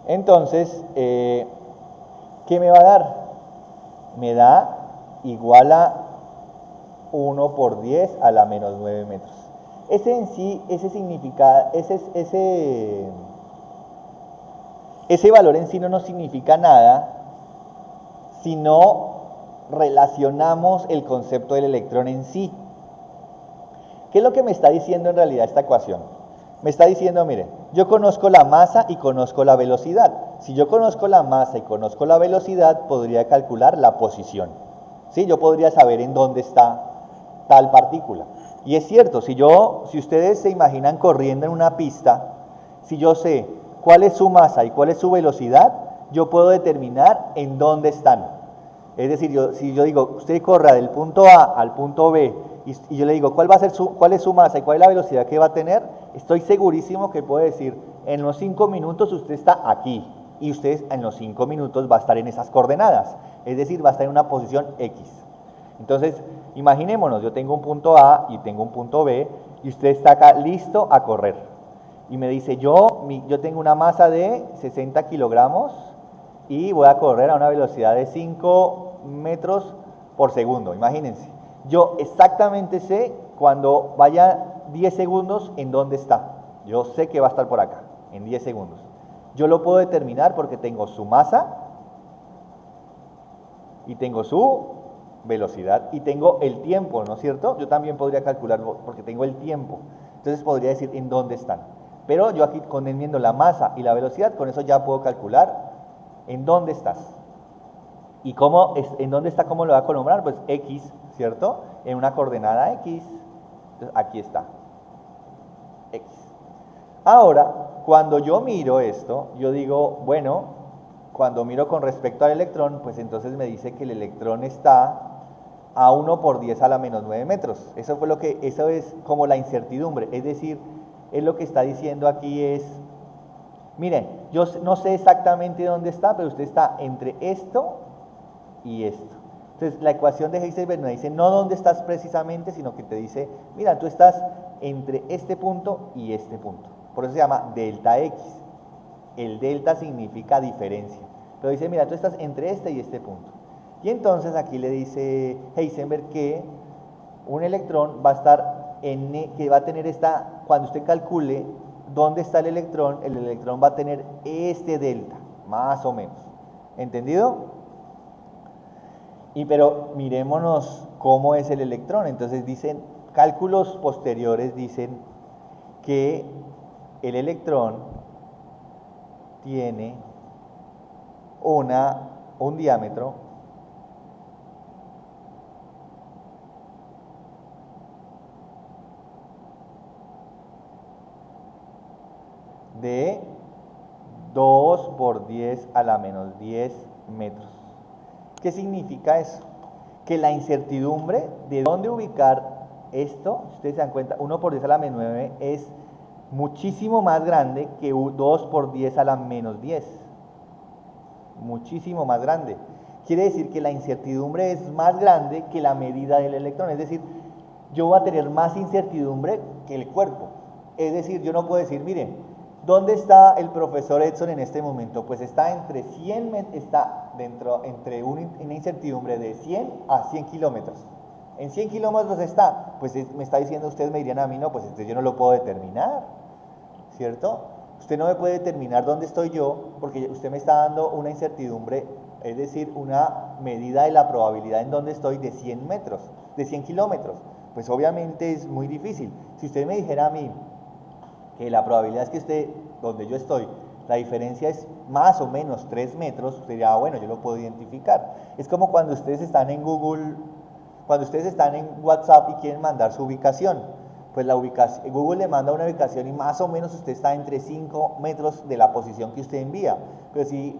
Entonces, ¿qué me va a dar? Me da igual a 1 por 10 a la menos 9 metros. Ese en sí, ese valor en sí no nos significa nada si no relacionamos el concepto del electrón en sí. ¿Qué es lo que me está diciendo en realidad esta ecuación? Me está diciendo, mire, yo conozco la masa y conozco la velocidad. Si yo conozco la masa y conozco la velocidad, podría calcular la posición. ¿Sí? Yo podría saber en dónde está tal partícula. Y es cierto, si ustedes se imaginan corriendo en una pista, si yo sé cuál es su masa y cuál es su velocidad, yo puedo determinar en dónde están. Es decir, si yo digo, usted corra del punto A al punto B, y yo le digo, ¿cuál es su masa y cuál es la velocidad que va a tener? Estoy segurísimo que puedo decir, en los 5 minutos usted está aquí, y usted en los 5 minutos va a estar en esas coordenadas, es decir, va a estar en una posición X. Entonces, imaginémonos, yo tengo un punto A y tengo un punto B, y usted está acá listo a correr. Y me dice, yo tengo una masa de 60 kilogramos y voy a correr a una velocidad de 5 metros por segundo, imagínense. Yo exactamente sé cuando vaya 10 segundos en dónde está. Yo sé que va a estar por acá, en 10 segundos. Yo lo puedo determinar porque tengo su masa y tengo su velocidad y tengo el tiempo, ¿no es cierto? Yo también podría calcularlo porque tengo el tiempo. Entonces podría decir en dónde están. Pero yo aquí coneniendo la masa y la velocidad, con eso ya puedo calcular ¿En dónde estás? ¿Y cómo en dónde está? ¿Cómo lo va a nombrar? Pues X, ¿cierto? En una coordenada X. Entonces, aquí está. X. Ahora, cuando yo miro esto, yo digo, bueno, cuando miro con respecto al electrón, pues entonces me dice que el electrón está a 1 por 10 a la menos 9 metros. Eso es como la incertidumbre. Es decir, es lo que está diciendo aquí es, miren, yo no sé exactamente dónde está, pero usted está entre esto y esto. Entonces, la ecuación de Heisenberg no dice no dónde estás precisamente, sino que te dice, mira, tú estás entre este punto y este punto. Por eso se llama delta X. El delta significa diferencia. Pero dice, mira, tú estás entre este y este punto. Y entonces aquí le dice Heisenberg que un electrón va a estar que va a tener cuando usted calcule dónde está el electrón va a tener este delta, más o menos. ¿Entendido? Pero mirémonos cómo es el electrón. Entonces dicen, cálculos posteriores dicen que el electrón tiene un diámetro de 2 por 10 a la menos 10 metros. ¿Qué significa eso? Que la incertidumbre de dónde ubicar esto, si ustedes se dan cuenta, 1 por 10 a la menos 9 es muchísimo más grande que 2 por 10 a la menos 10. Muchísimo más grande. Quiere decir que la incertidumbre es más grande que la medida del electrón. Es decir, yo voy a tener más incertidumbre que el cuerpo. Es decir, yo no puedo decir, miren, ¿dónde está el profesor Edson en este momento? Pues está entre 100, está entre una incertidumbre de 100 a 100 kilómetros. En 100 kilómetros está, pues me está diciendo, ustedes me dirían a mí, no, pues yo no lo puedo determinar, ¿cierto? Usted no me puede determinar dónde estoy yo, porque usted me está dando una incertidumbre, es decir, una medida de la probabilidad en dónde estoy de 100 metros, de 100 kilómetros. Pues obviamente es muy difícil. Si usted me dijera a mí que la probabilidad es que usted, donde yo estoy, la diferencia es más o menos 3 metros, usted diría, bueno, yo lo puedo identificar. Es como cuando ustedes están en Google, cuando ustedes están en WhatsApp y quieren mandar su ubicación. Pues la ubicación, Google le manda una ubicación y más o menos usted está entre 5 metros de la posición que usted envía. Pero si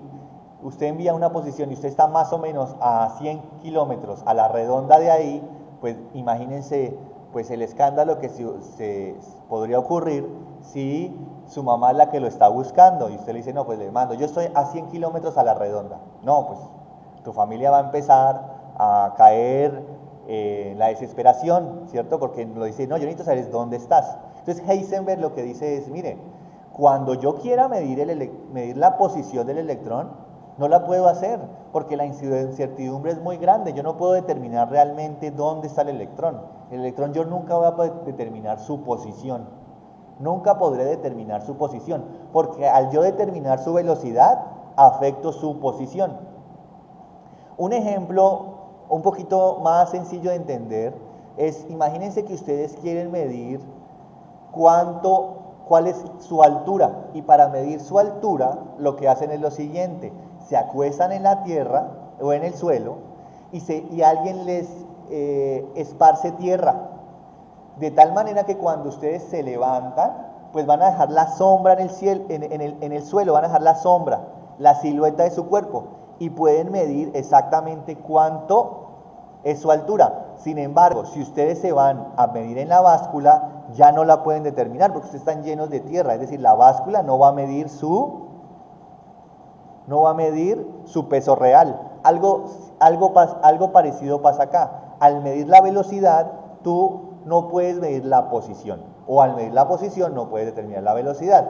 usted envía una posición y usted está más o menos a 100 kilómetros a la redonda de ahí, pues imagínense pues el escándalo que se podría ocurrir si su mamá es la que lo está buscando y usted le dice, no, pues le mando, yo estoy a 100 kilómetros a la redonda. No, pues tu familia va a empezar a caer la desesperación, ¿cierto? Porque lo dice, no, yo necesito saber dónde estás. Entonces Heisenberg lo que dice es, mire, cuando yo quiera medir la posición del electrón, no la puedo hacer, porque la incertidumbre es muy grande, yo no puedo determinar realmente dónde está el electrón. El electrón yo nunca voy a poder determinar su posición, nunca podré determinar su posición, porque al yo determinar su velocidad, afecto su posición. Un ejemplo un poquito más sencillo de entender es, imagínense que ustedes quieren medir cuál es su altura, y para medir su altura lo que hacen es lo siguiente, se acuestan en la tierra o en el suelo y alguien les esparce tierra, de tal manera que cuando ustedes se levantan, pues van a dejar la sombra en el cielo, en el suelo, van a dejar la sombra, la silueta de su cuerpo, y pueden medir exactamente cuánto es su altura. Sin embargo, si ustedes se van a medir en la báscula, ya no la pueden determinar porque ustedes están llenos de tierra, es decir, la báscula no va a medir su peso real. Algo parecido pasa acá. Al medir la velocidad, tú no puedes medir la posición, o al medir la posición no puedes determinar la velocidad.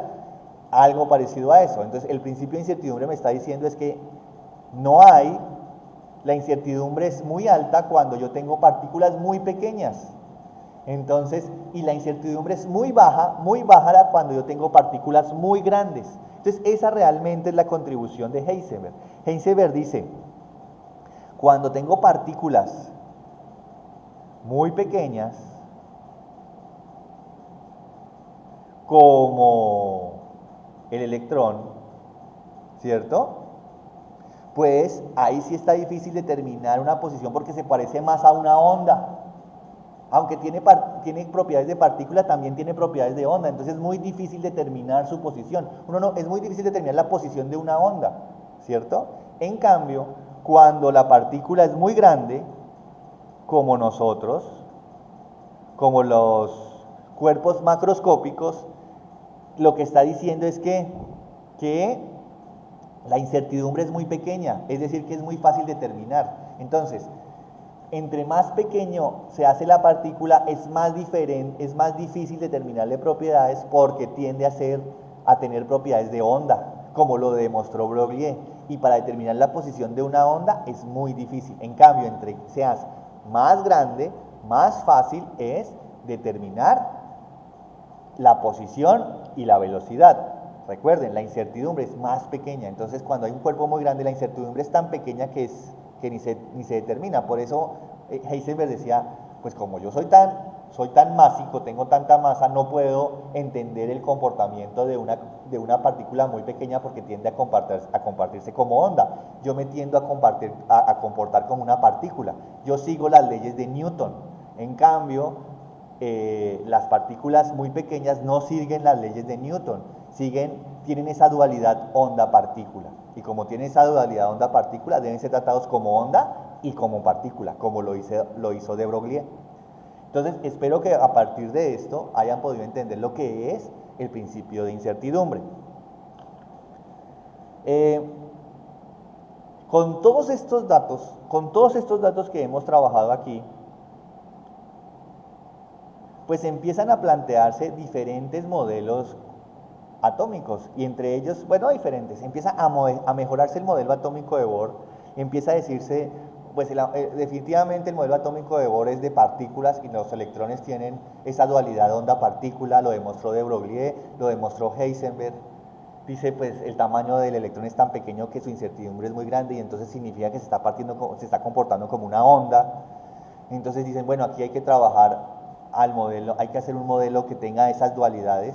Algo parecido a eso. Entonces, el principio de incertidumbre me está diciendo es que la incertidumbre es muy alta cuando yo tengo partículas muy pequeñas. Entonces, y la incertidumbre es muy baja cuando yo tengo partículas muy grandes. Entonces, esa realmente es la contribución de Heisenberg. Heisenberg dice, cuando tengo partículas muy pequeñas, como el electrón, ¿cierto? pues ahí sí está difícil determinar una posición porque se parece más a una onda. Aunque tiene propiedades de partícula, también tiene propiedades de onda, entonces es muy difícil determinar su posición. Es muy difícil determinar la posición de una onda, ¿cierto? En cambio, cuando la partícula es muy grande, como nosotros, como los cuerpos macroscópicos, lo que está diciendo es que la incertidumbre es muy pequeña, es decir, que es muy fácil determinar. Entonces, entre más pequeño se hace la partícula, es más difícil determinarle propiedades porque tiende a tener propiedades de onda, como lo demostró Broglie. Y para determinar la posición de una onda es muy difícil. En cambio, entre seas más grande, más fácil es determinar la posición y la velocidad. Recuerden, la incertidumbre es más pequeña. Entonces, cuando hay un cuerpo muy grande, la incertidumbre es tan pequeña que ni se determina. Por eso Heisenberg decía, pues como yo soy tan másico, tengo tanta masa, no puedo entender el comportamiento de una partícula muy pequeña porque tiende a compartirse como onda. Yo me tiendo a comportar como una partícula. Yo sigo las leyes de Newton. En cambio, las partículas muy pequeñas no siguen las leyes de Newton, tienen esa dualidad onda-partícula. Y como tienen esa dualidad onda-partícula, deben ser tratados como onda y como partícula, como lo hizo de Broglie. Entonces, espero que a partir de esto hayan podido entender lo que es el principio de incertidumbre. Con todos estos datos que hemos trabajado aquí, pues empiezan a plantearse diferentes modelos atómicos, y entre ellos, bueno, diferentes, empieza a mejorarse el modelo atómico de Bohr, empieza a decirse, pues definitivamente el modelo atómico de Bohr es de partículas y los electrones tienen esa dualidad onda-partícula, lo demostró de Broglie, lo demostró Heisenberg. Dice, pues el tamaño del electrón es tan pequeño que su incertidumbre es muy grande y entonces significa que se está comportando como una onda. Entonces dicen, bueno, aquí hay que trabajar al modelo, hay que hacer un modelo que tenga esas dualidades,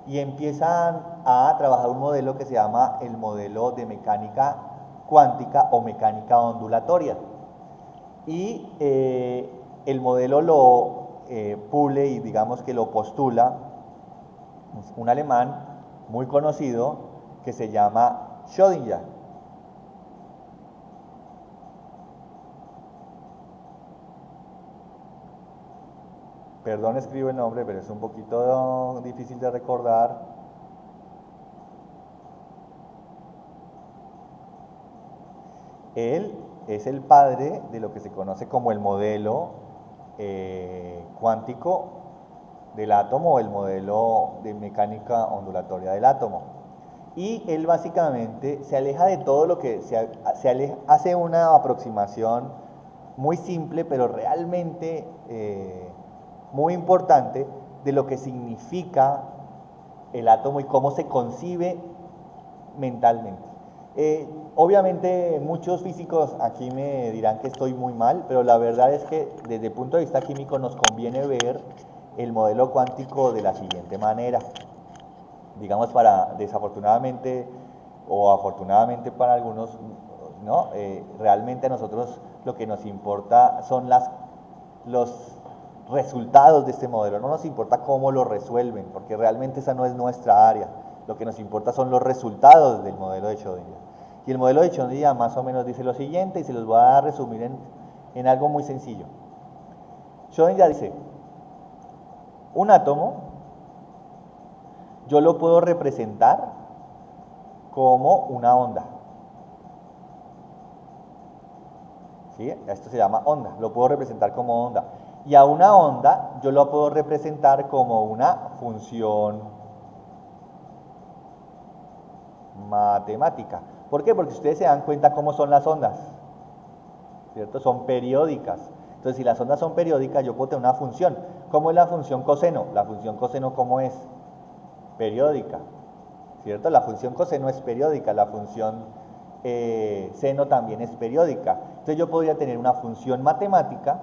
y empiezan a trabajar un modelo que se llama el modelo de mecánica cuántica o mecánica ondulatoria. Y el modelo lo pule y digamos que lo postula un alemán muy conocido que se llama Schrödinger. Perdón, escribo el nombre, pero es un poquito difícil de recordar. Él es el padre de lo que se conoce como el modelo cuántico del átomo o el modelo de mecánica ondulatoria del átomo. Y él básicamente se aleja de todo lo que hace una aproximación muy simple, pero realmente muy importante de lo que significa el átomo y cómo se concibe mentalmente. Obviamente muchos físicos aquí me dirán que estoy muy mal, pero la verdad es que desde el punto de vista químico nos conviene ver el modelo cuántico de la siguiente manera. Digamos, desafortunadamente o afortunadamente para algunos, ¿no? Realmente a nosotros lo que nos importa son los resultados de este modelo, no nos importa cómo lo resuelven, porque realmente esa no es nuestra área. Lo que nos importa son los resultados del modelo de Schrödinger. Y el modelo de Schrödinger más o menos dice lo siguiente, y se los voy a resumir en algo muy sencillo. Schrödinger dice, un átomo yo lo puedo representar como una onda. ¿Sí? Esto se llama onda, lo puedo representar como onda. Y a una onda yo lo puedo representar como una función matemática. ¿Por qué? Porque ustedes se dan cuenta cómo son las ondas, ¿cierto? Son periódicas. Entonces, si las ondas son periódicas, yo puedo tener una función. ¿Cómo es la función coseno? La función coseno, ¿cómo es? Periódica, ¿cierto? La función coseno es periódica, la función seno también es periódica. Entonces, yo podría tener una función matemática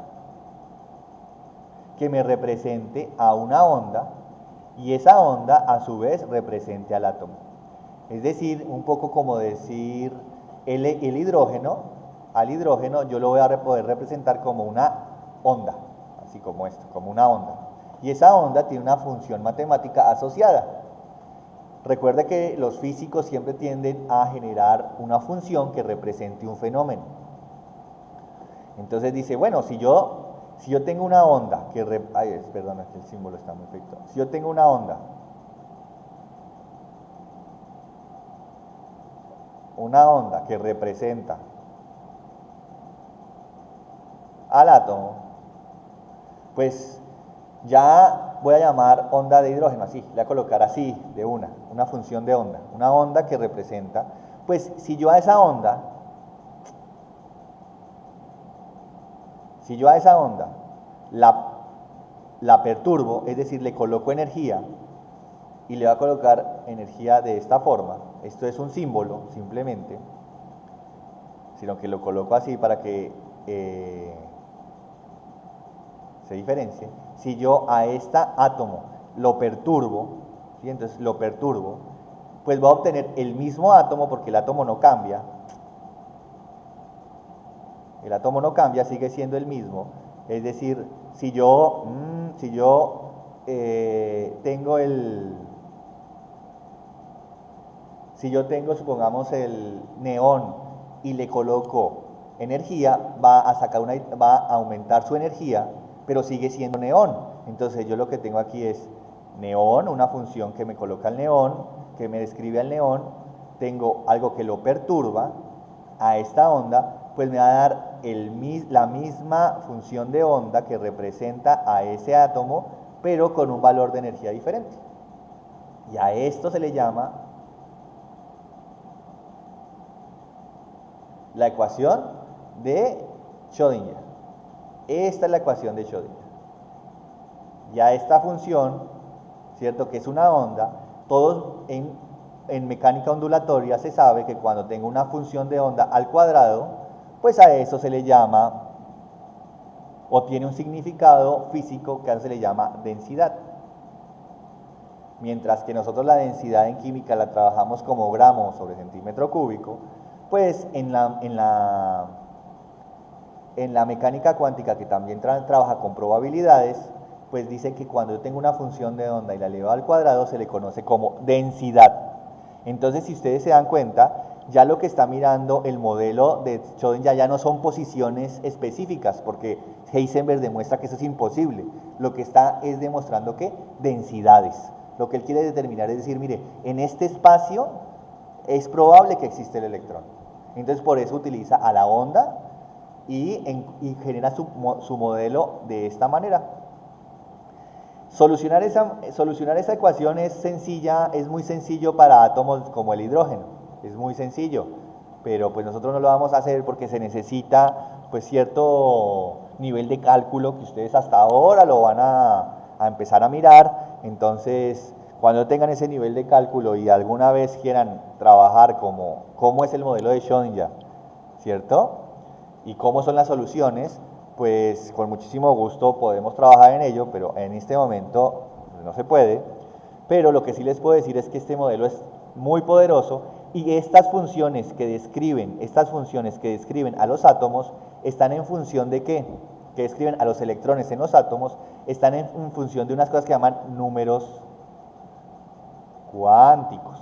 que me represente a una onda y esa onda a su vez represente al átomo. Es decir, un poco como decir el hidrógeno, al hidrógeno yo lo voy a poder representar como una onda, así como esto, como una onda. Y esa onda tiene una función matemática asociada. Recuerda que los físicos siempre tienden a generar una función que represente un fenómeno. Entonces dice, bueno, si yo tengo una onda que... perdón, el símbolo está muy feito. Si yo tengo una onda que representa al átomo, pues ya voy a llamar onda de hidrógeno, así, le voy a colocar así, de una función de onda, una onda que representa, pues si yo a esa onda la perturbo, es decir, le coloco energía, y le voy a colocar energía de esta forma, esto es un símbolo, simplemente, sino que lo coloco así para que se diferencie. Si yo a este átomo lo perturbo, ¿sí? Entonces lo perturbo, pues voy a obtener el mismo átomo, porque el átomo no cambia, sigue siendo el mismo. Es decir, si yo tengo, supongamos, el neón y le coloco energía, va a aumentar su energía, pero sigue siendo neón. Entonces yo lo que tengo aquí es neón, una función que me coloca el neón, que me describe al neón, tengo algo que lo perturba a esta onda, pues me va a dar la misma función de onda que representa a ese átomo, pero con un valor de energía diferente. Y a esto se le llama la ecuación de Schrödinger. Esta es la ecuación de Schrödinger. Ya esta función, ¿cierto? Que es una onda, todos en mecánica ondulatoria se sabe que cuando tengo una función de onda al cuadrado, pues a eso se le llama, o tiene un significado físico que a eso se le llama densidad. Mientras que nosotros la densidad en química la trabajamos como gramos sobre centímetro cúbico, pues en la mecánica cuántica, que también trabaja con probabilidades, pues dice que cuando yo tengo una función de onda y la elevo al cuadrado, se le conoce como densidad. Entonces, si ustedes se dan cuenta, ya lo que está mirando el modelo de Schrödinger ya no son posiciones específicas, porque Heisenberg demuestra que eso es imposible. Lo que está es demostrando que densidades. Lo que él quiere determinar es decir, mire, en este espacio es probable que existe el electrón. Entonces, por eso utiliza a la onda y genera su modelo de esta manera. Solucionar esa ecuación es sencilla, es muy sencillo para átomos como el hidrógeno, es muy sencillo, pero pues nosotros no lo vamos a hacer porque se necesita pues cierto nivel de cálculo que ustedes hasta ahora lo van a empezar a mirar. Entonces, cuando tengan ese nivel de cálculo y alguna vez quieran trabajar cómo es el modelo de Schrödinger, ¿cierto? Y cómo son las soluciones, pues con muchísimo gusto podemos trabajar en ello, pero en este momento no se puede. Pero lo que sí les puedo decir es que este modelo es muy poderoso y estas funciones que describen a los átomos están en función de ¿qué? Que describen a los electrones en los átomos, están en función de unas cosas que llaman números cuánticos.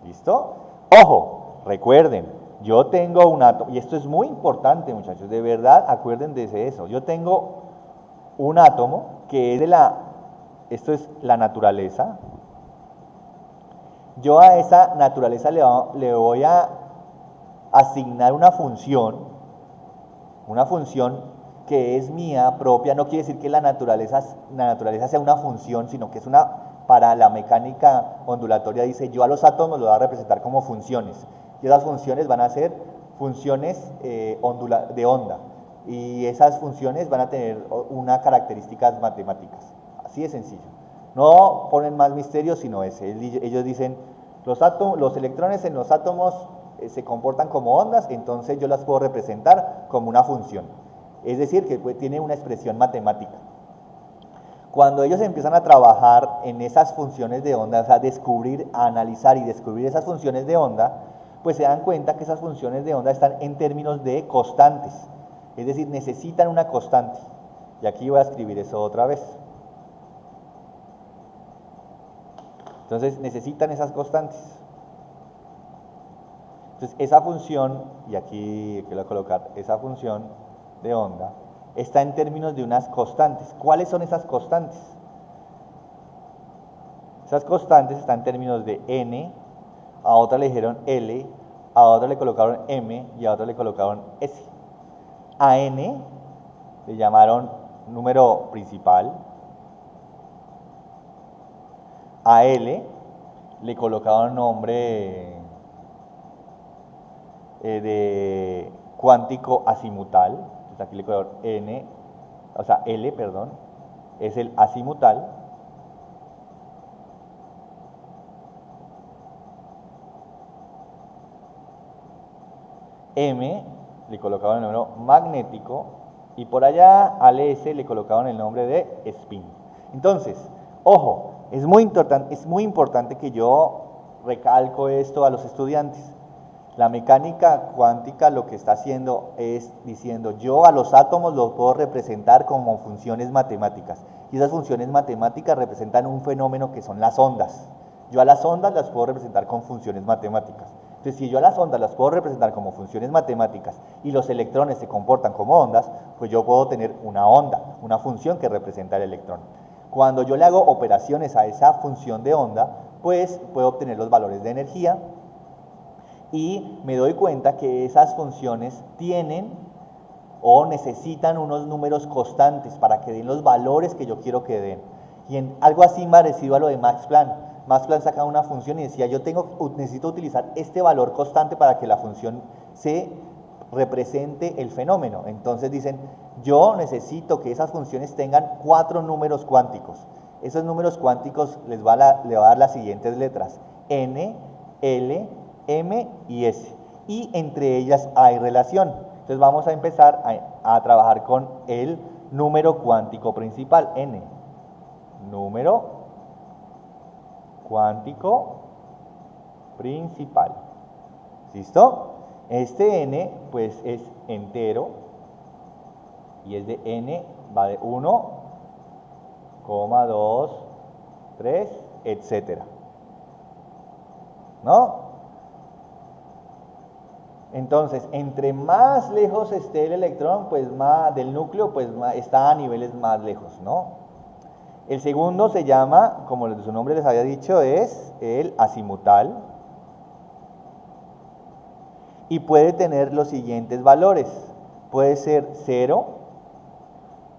¿Listo? Ojo, recuerden, yo tengo un átomo, y esto es muy importante, muchachos, de verdad, acuérdense de eso. Yo tengo un átomo que es esto es la naturaleza. Yo a esa naturaleza le voy a asignar una función que es mía, propia. No quiere decir que la naturaleza sea una función, sino que es para la mecánica ondulatoria dice, yo a los átomos los voy a representar como funciones. Y esas funciones van a ser funciones de onda. Y esas funciones van a tener unas características matemáticas. Así de sencillo. No ponen más misterio, sino ese. Ellos dicen, los electrones en los átomos se comportan como ondas, entonces yo las puedo representar como una función. Es decir, que tiene una expresión matemática. Cuando ellos empiezan a trabajar en esas funciones de onda, o sea, analizar y descubrir esas funciones de onda, pues se dan cuenta que esas funciones de onda están en términos de constantes, es decir, necesitan una constante. Y aquí voy a escribir eso otra vez. Entonces necesitan esas constantes. Entonces esa función, y aquí quiero colocar esa función de onda, está en términos de unas constantes. ¿Cuáles son esas constantes? Esas constantes están en términos de n, a otra le dijeron L, a otra le colocaron M y a otra le colocaron S. A n le llamaron número principal, a L le colocaron nombre de cuántico azimutal, entonces aquí le colocaron N, o sea L, perdón, es el azimutal. M le colocaron el número magnético y por allá al S le colocaron el nombre de spin. Entonces, ojo, es muy importante que yo recalco esto a los estudiantes. La mecánica cuántica lo que está haciendo es diciendo, yo a los átomos los puedo representar como funciones matemáticas, y esas funciones matemáticas representan un fenómeno que son las ondas. Yo a las ondas las puedo representar con funciones matemáticas. Entonces, si yo a las ondas las puedo representar como funciones matemáticas y los electrones se comportan como ondas, pues yo puedo tener una onda, una función que representa el electrón. Cuando yo le hago operaciones a esa función de onda, pues puedo obtener los valores de energía, y me doy cuenta que esas funciones tienen o necesitan unos números constantes para que den los valores que yo quiero que den. Y en algo así parecido a lo de Max Planck. Max Planck sacaba una función y decía, yo necesito utilizar este valor constante para que la función se represente el fenómeno. Entonces dicen, yo necesito que esas funciones tengan 4 números cuánticos. Esos números cuánticos le va a dar las siguientes letras: N, L, M y S. Y entre ellas hay relación. Entonces vamos a empezar a trabajar con el número cuántico principal, N. Número cuántico principal. ¿Listo? Este n pues es entero y es de n, va de 1, 2, 3, etcétera. ¿No? Entonces, entre más lejos esté el electrón, pues más del núcleo, pues está a niveles más lejos, ¿no? El segundo se llama, como su nombre les había dicho, es el azimutal. Y puede tener los siguientes valores. Puede ser 0,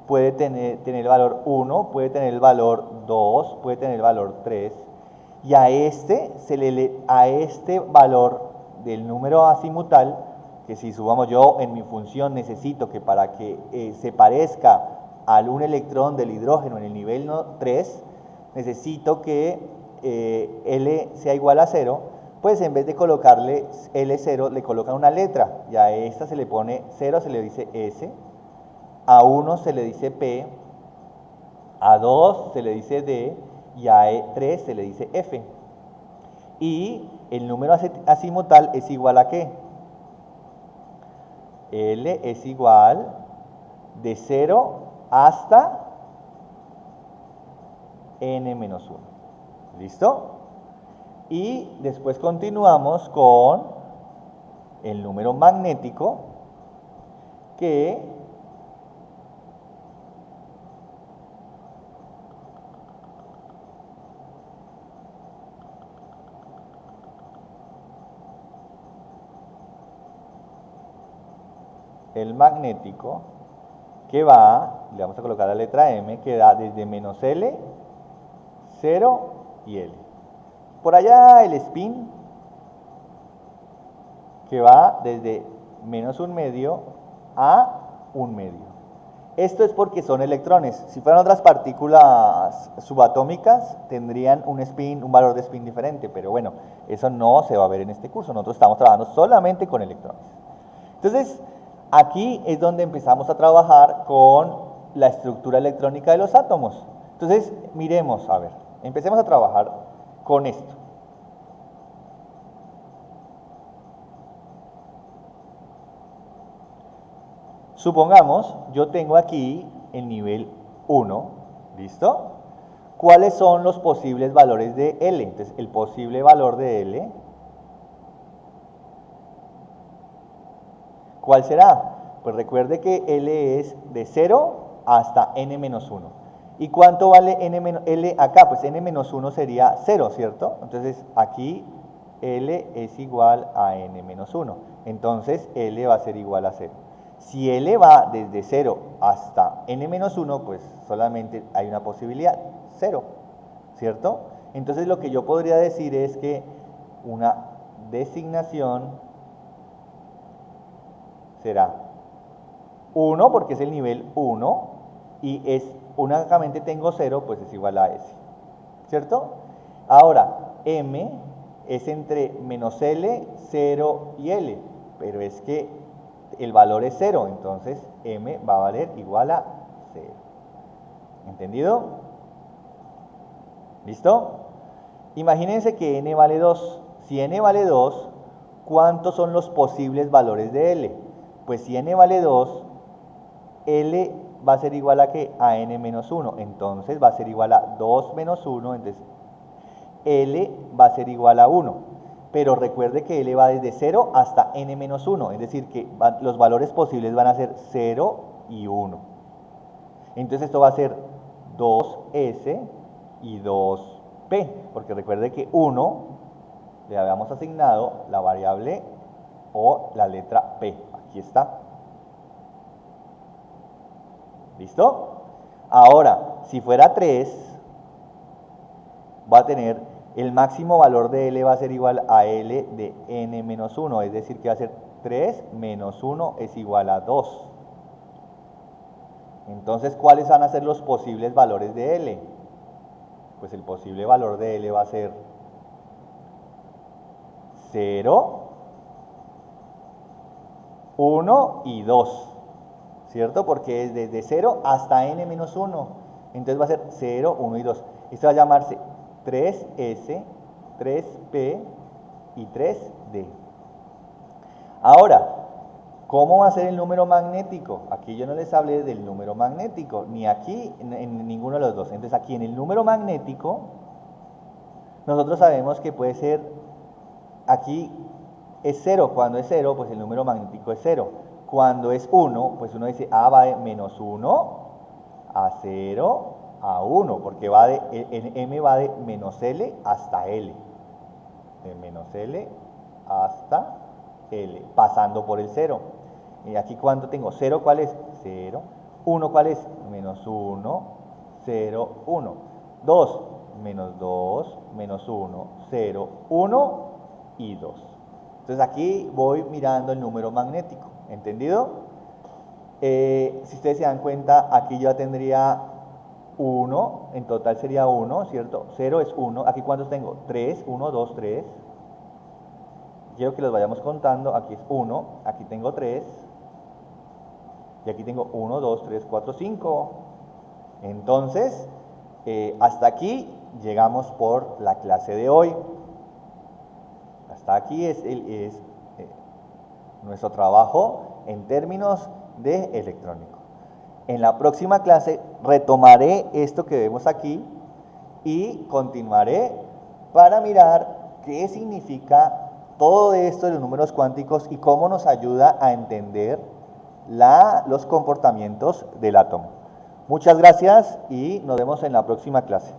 puede tener el valor 1, puede tener el valor 2, puede tener el valor 3. Y a este valor del número azimutal, que si subamos yo en mi función necesito que para que se parezca al un electrón del hidrógeno en el nivel 3, necesito que L sea igual a 0, pues en vez de colocarle L0 le colocan una letra, y a esta se le pone 0, se le dice S, a 1 se le dice P, a 2 se le dice D, y a 3 se le dice F. Y el número azimutal es igual a ¿qué? L es igual de 0 hasta n-1. ¿Listo? Y después continuamos con el número magnético, que el magnético, que va, le vamos a colocar la letra M, que da desde menos L, 0 y L. Por allá el spin, que va desde menos 1/2 a 1/2. Esto es porque son electrones. Si fueran otras partículas subatómicas, tendrían un valor de spin diferente, pero bueno, eso no se va a ver en este curso. Nosotros estamos trabajando solamente con electrones. Entonces, aquí es donde empezamos a trabajar con la estructura electrónica de los átomos. Entonces, miremos, a ver, empecemos a trabajar con esto. Supongamos, yo tengo aquí el nivel 1, ¿listo? ¿Cuáles son los posibles valores de L? Entonces, el posible valor de L, ¿cuál será? Pues recuerde que L es de 0 hasta n-1. ¿Y cuánto vale L acá? Pues n-1 sería 0, ¿cierto? Entonces, aquí L es igual a n-1. Entonces, L va a ser igual a 0. Si L va desde 0 hasta n-1, pues solamente hay una posibilidad, 0, ¿cierto? Entonces lo que yo podría decir es que una designación será 1 porque es el nivel 1 y únicamente tengo 0, pues es igual a S, ¿cierto? Ahora, M es entre menos L, 0 y L, pero es que el valor es 0, entonces M va a valer igual a 0. ¿Entendido? ¿Listo? Imagínense que N vale 2. Si N vale 2, ¿cuántos son los posibles valores de L? Pues si N vale 2, L va a ser igual a ¿qué? A N-1. Entonces va a ser igual a 2 menos 1, entonces L va a ser igual a 1. Pero recuerde que L va desde 0 hasta n-1, es decir, que los valores posibles van a ser 0 y 1. Entonces esto va a ser 2S y 2P, porque recuerde que 1 le habíamos asignado la variable o la letra P. Aquí está. ¿Listo? Ahora, si fuera 3, va a tener el máximo valor de L va a ser igual a L de n-1, es decir, que va a ser 3 menos 1 es igual a 2. Entonces, ¿cuáles van a ser los posibles valores de L? Pues el posible valor de L va a ser 0, 1 y 2, ¿cierto? Porque es desde 0 hasta n-1. Entonces va a ser 0, 1 y 2. Esto va a llamarse 3S, 3P y 3D. Ahora, ¿cómo va a ser el número magnético? Aquí yo no les hablé del número magnético, ni aquí en ninguno de los dos. Entonces aquí en el número magnético, nosotros sabemos que puede ser, aquí es 0, cuando es 0, pues el número magnético es 0. Cuando es 1, pues uno dice, va de menos 1 a 0 a 1, porque va M va de menos L hasta L. De menos L hasta L, pasando por el 0. Y aquí ¿cuánto tengo? 0, ¿cuál es? 0. 1, ¿cuál es? Menos 1, 0, 1. 2, menos 2, menos 1, 0, 1 y 2. Entonces aquí voy mirando el número magnético. ¿Entendido? Si ustedes se dan cuenta, aquí yo tendría 1, en total sería 1, ¿cierto? 0 es 1, aquí ¿cuántos tengo? 3, 1, 2, 3. Quiero que los vayamos contando, aquí es 1, aquí tengo 3, y aquí tengo 1, 2, 3, 4, 5. Entonces, hasta aquí llegamos por la clase de hoy. Hasta aquí es nuestro trabajo en términos de electrónico. En la próxima clase retomaré esto que vemos aquí y continuaré para mirar qué significa todo esto de los números cuánticos y cómo nos ayuda a entender los comportamientos del átomo. Muchas gracias y nos vemos en la próxima clase.